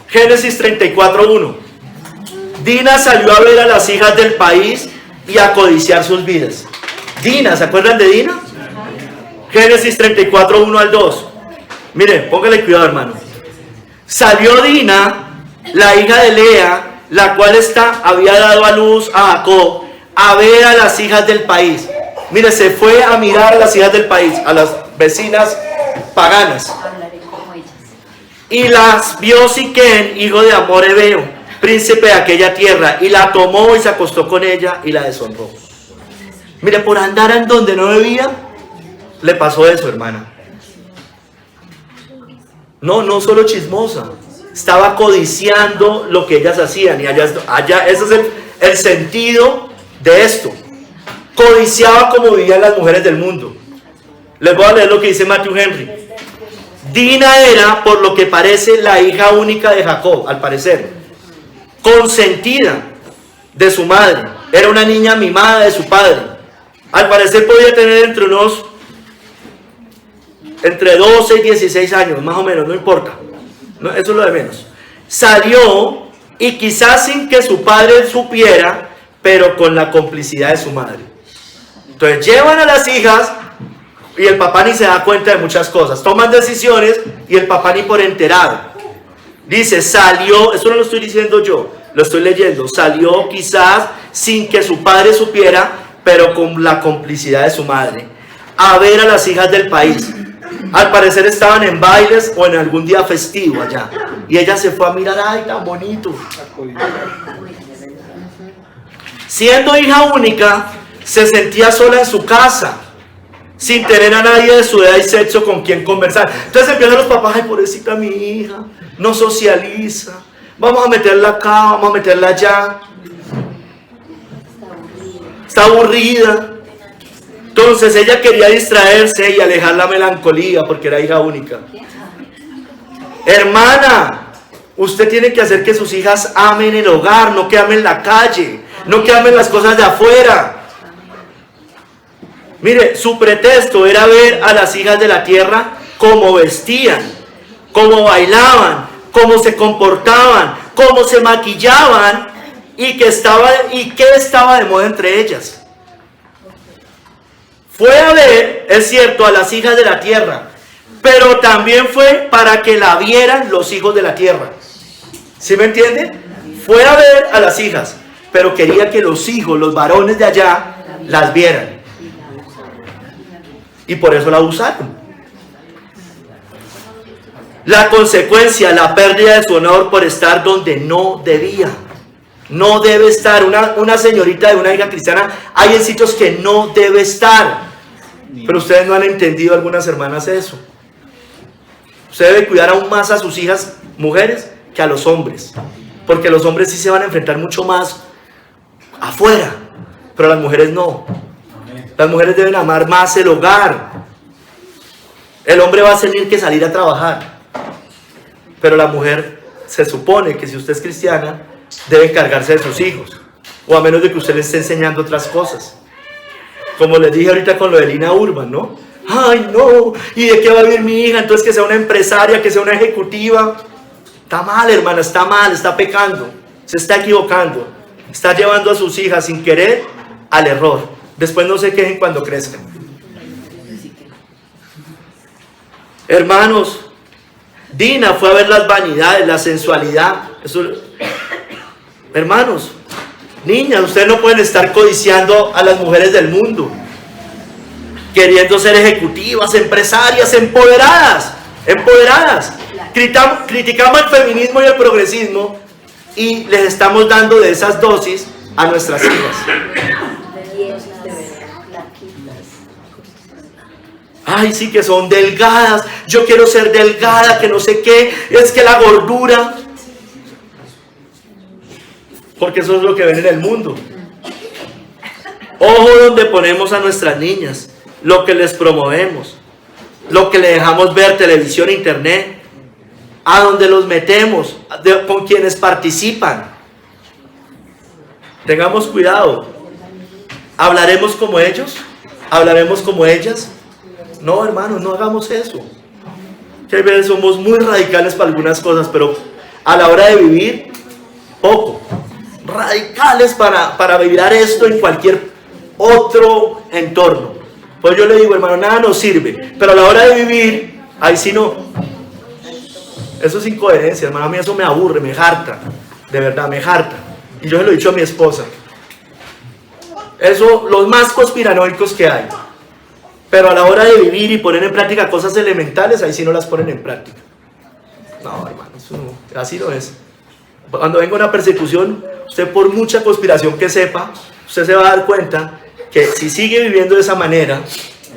Génesis 34:1. Dina salió a ver a las hijas del país y a codiciar sus vidas. Dina, ¿se acuerdan de Dina? Génesis 34:1 al 2. Miren, póngale cuidado, hermano. Salió Dina, la hija de Lea, la cual había dado a luz a Jacob, a ver a las hijas del país. Mire, se fue a mirar a las hijas del país, a las vecinas paganas. Y las vio Siquén, hijo de Amor Hebeo, príncipe de aquella tierra, y la tomó y se acostó con ella y la deshonró. Mire, por andar en donde no debía, le pasó eso, hermana. No solo chismosa, estaba codiciando lo que ellas hacían, y allá ese es el sentido de esto. Codiciaba como vivían las mujeres del mundo. Les voy a leer lo que dice Matthew Henry. Dina era, por lo que parece, la hija única de Jacob, al parecer, consentida de su madre. Era una niña mimada de su padre. Al parecer podía tener entre 12 y 16 años, más o menos, no importa. No, eso es lo de menos. Salió, y quizás sin que su padre supiera, pero con la complicidad de su madre. Entonces llevan a las hijas, y el papá ni se da cuenta de muchas cosas. Toman decisiones y el papá ni por enterado. Dice, salió, eso no lo estoy diciendo yo, lo estoy leyendo. Salió quizás sin que su padre supiera, pero con la complicidad de su madre, a ver a las hijas del país. Al parecer estaban en bailes o en algún día festivo allá. Y ella se fue a mirar, ¡ay, tan bonito! Siendo hija única, se sentía sola en su casa, sin tener a nadie de su edad y sexo con quien conversar. Entonces empiezan los papás, ¡ay, pobrecita mi hija! No socializa. Vamos a meterla acá, vamos a meterla allá. Está aburrida. Entonces ella quería distraerse y alejar la melancolía porque era hija única. Hermana, usted tiene que hacer que sus hijas amen el hogar, no que amen la calle, no que amen las cosas de afuera. Mire, su pretexto era ver a las hijas de la tierra cómo vestían, cómo bailaban, cómo se comportaban, cómo se maquillaban y qué estaba de moda entre ellas. Fue a ver, es cierto, a las hijas de la tierra, pero también fue para que la vieran los hijos de la tierra. ¿Sí me entiende? Fue a ver a las hijas, pero quería que los hijos, los varones de allá, las vieran. Y por eso la abusaron. La consecuencia, la pérdida de su honor por estar donde no debía. No debe estar. Una señorita de una hija cristiana, hay en sitios que no debe estar. Pero ustedes no han entendido, algunas hermanas, eso. Usted debe cuidar aún más a sus hijas mujeres que a los hombres. Porque los hombres sí se van a enfrentar mucho más afuera. Pero las mujeres no. Las mujeres deben amar más el hogar. El hombre va a tener que salir a trabajar, pero la mujer se supone que si usted es cristiana debe encargarse de sus hijos, o a menos de que usted le esté enseñando otras cosas. Como les dije ahorita con lo de Lina Urban, ¿no? Ay, no, ¿y de qué va a vivir mi hija? Entonces que sea una empresaria, que sea una ejecutiva. Está mal, hermana, está mal, está pecando, se está equivocando, está llevando a sus hijas sin querer al error. Después no se quejen cuando crezcan. Hermanos, Dina fue a ver las vanidades, la sensualidad. Eso, hermanos, niñas, ustedes no pueden estar codiciando a las mujeres del mundo, queriendo ser ejecutivas, empresarias, empoderadas. Criticamos el feminismo y el progresismo y les estamos dando de esas dosis a nuestras hijas. Ay, sí, que son delgadas, yo quiero ser delgada, que no sé qué, es que la gordura. Porque eso es lo que ven en el mundo. Ojo donde ponemos a nuestras niñas, lo que les promovemos, lo que le dejamos ver, televisión, internet, a donde los metemos, con quienes participan. Tengamos cuidado. ¿Hablaremos como ellos? ¿Hablaremos como ellas? No, hermanos, no hagamos eso. Que a veces somos muy radicales para algunas cosas, pero a la hora de vivir, poco. Radicales para vivir esto en cualquier otro entorno. Pues yo le digo, hermano, nada nos sirve, pero a la hora de vivir, ahí sí no. Eso es incoherencia, hermano. A mí eso me aburre, me harta. De verdad, me harta. Y yo se lo he dicho a mi esposa. Eso, los más conspiranoicos que hay. Pero a la hora de vivir y poner en práctica cosas elementales, ahí sí no las ponen en práctica. No, hermano, eso no, así no es. Cuando venga una persecución, usted por mucha conspiración que sepa, usted se va a dar cuenta que si sigue viviendo de esa manera,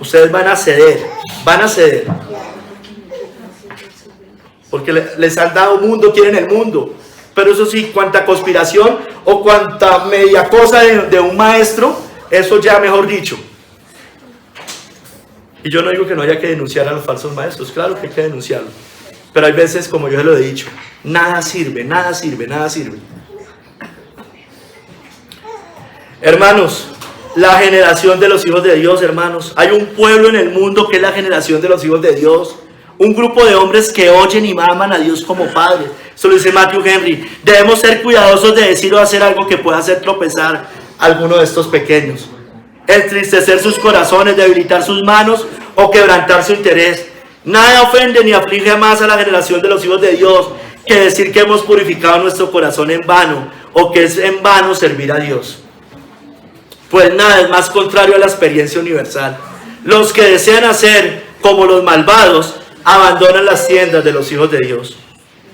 ustedes van a ceder, porque les han dado mundo, quieren el mundo. Pero eso sí, cuanta conspiración o cuanta media cosa de un maestro, eso ya mejor dicho. Y yo no digo que no haya que denunciar a los falsos maestros, claro que hay que denunciarlo. Pero hay veces, como yo se lo he dicho, nada sirve. Hermanos, la generación de los hijos de Dios, hermanos. Hay un pueblo en el mundo que es la generación de los hijos de Dios. Un grupo de hombres que oyen y aman a Dios como Padre. Eso lo dice Matthew Henry. Debemos ser cuidadosos de decir o hacer algo que pueda hacer tropezar a alguno de estos pequeños. Entristecer sus corazones, debilitar sus manos o quebrantar su interés. Nada ofende ni aflige más a la generación de los hijos de Dios que decir que hemos purificado nuestro corazón en vano o que es en vano servir a Dios. Pues nada es más contrario a la experiencia universal. Los que desean hacer como los malvados abandonan las tiendas de los hijos de Dios.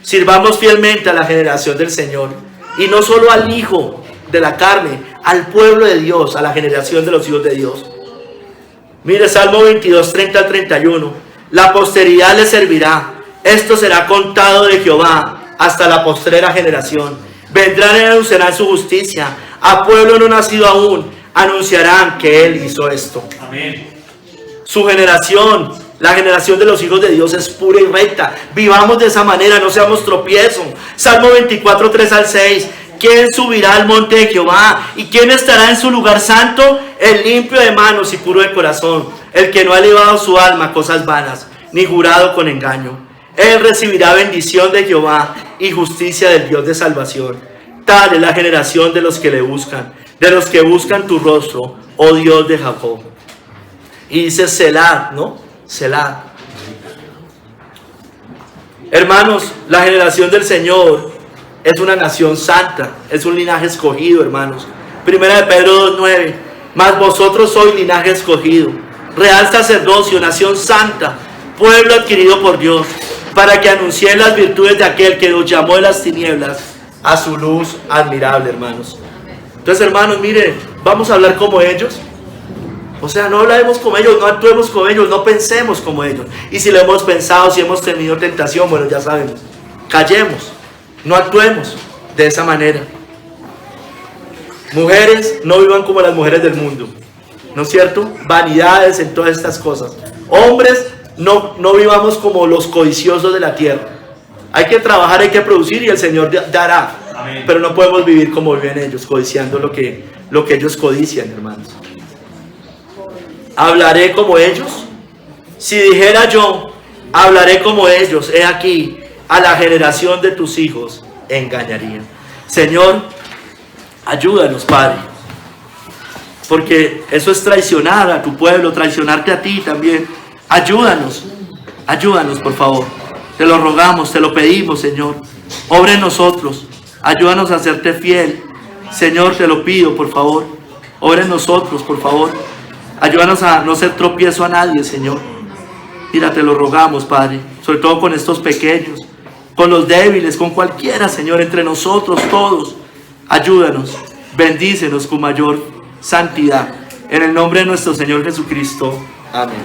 Sirvamos fielmente a la generación del Señor y no solo al Hijo de la carne, al pueblo de Dios, a la generación de los hijos de Dios. Mire Salmo 22, 30 al 31. La posteridad le servirá. Esto será contado de Jehová hasta la postrera generación. Vendrán y anunciarán su justicia. A pueblo no nacido aún, anunciarán que Él hizo esto. Amén. Su generación, la generación de los hijos de Dios es pura y recta. Vivamos de esa manera, no seamos tropiezo. Salmo 24, 3 al 6. ¿Quién subirá al monte de Jehová? ¿Y quién estará en su lugar santo? El limpio de manos y puro de corazón, el que no ha elevado su alma a cosas vanas, ni jurado con engaño. Él recibirá bendición de Jehová y justicia del Dios de salvación. Tal es la generación de los que le buscan, de los que buscan tu rostro, oh Dios de Jacob. Y dice Selah, ¿no? Selah. Hermanos, la generación del Señor es una nación santa, es un linaje escogido, hermanos. Primera de Pedro 2:9. Mas vosotros sois linaje escogido, real sacerdocio, nación santa, pueblo adquirido por Dios, para que anunciéis las virtudes de aquel que nos llamó de las tinieblas a su luz admirable, hermanos. Entonces, hermanos, miren, vamos a hablar como ellos. O sea, no hablaremos como ellos, no actuemos como ellos, no pensemos como ellos. Y si lo hemos pensado, si hemos tenido tentación, bueno, ya sabemos, callemos. No actuemos de esa manera. Mujeres, no vivan como las mujeres del mundo, ¿no es cierto? Vanidades en todas estas cosas. Hombres, no vivamos como los codiciosos de la tierra. Hay que trabajar, hay que producir y el Señor dará. Amén. Pero no podemos vivir como viven ellos, codiciando lo que ellos codician, hermanos. ¿Hablaré como ellos? Si dijera yo, hablaré como ellos, he aquí, a la generación de tus hijos engañaría. Señor, ayúdanos, Padre, porque eso es traicionar a tu pueblo, traicionarte a ti también. Ayúdanos, por favor. Te lo rogamos, te lo pedimos, Señor. Obra en nosotros, ayúdanos a serte fiel. Señor, te lo pido, por favor. Obra en nosotros, por favor. Ayúdanos a no ser tropiezo a nadie, Señor. Mira, te lo rogamos, Padre, sobre todo con estos pequeños, con los débiles, con cualquiera, Señor, entre nosotros todos. Ayúdanos, bendícenos con mayor santidad. En el nombre de nuestro Señor Jesucristo. Amén.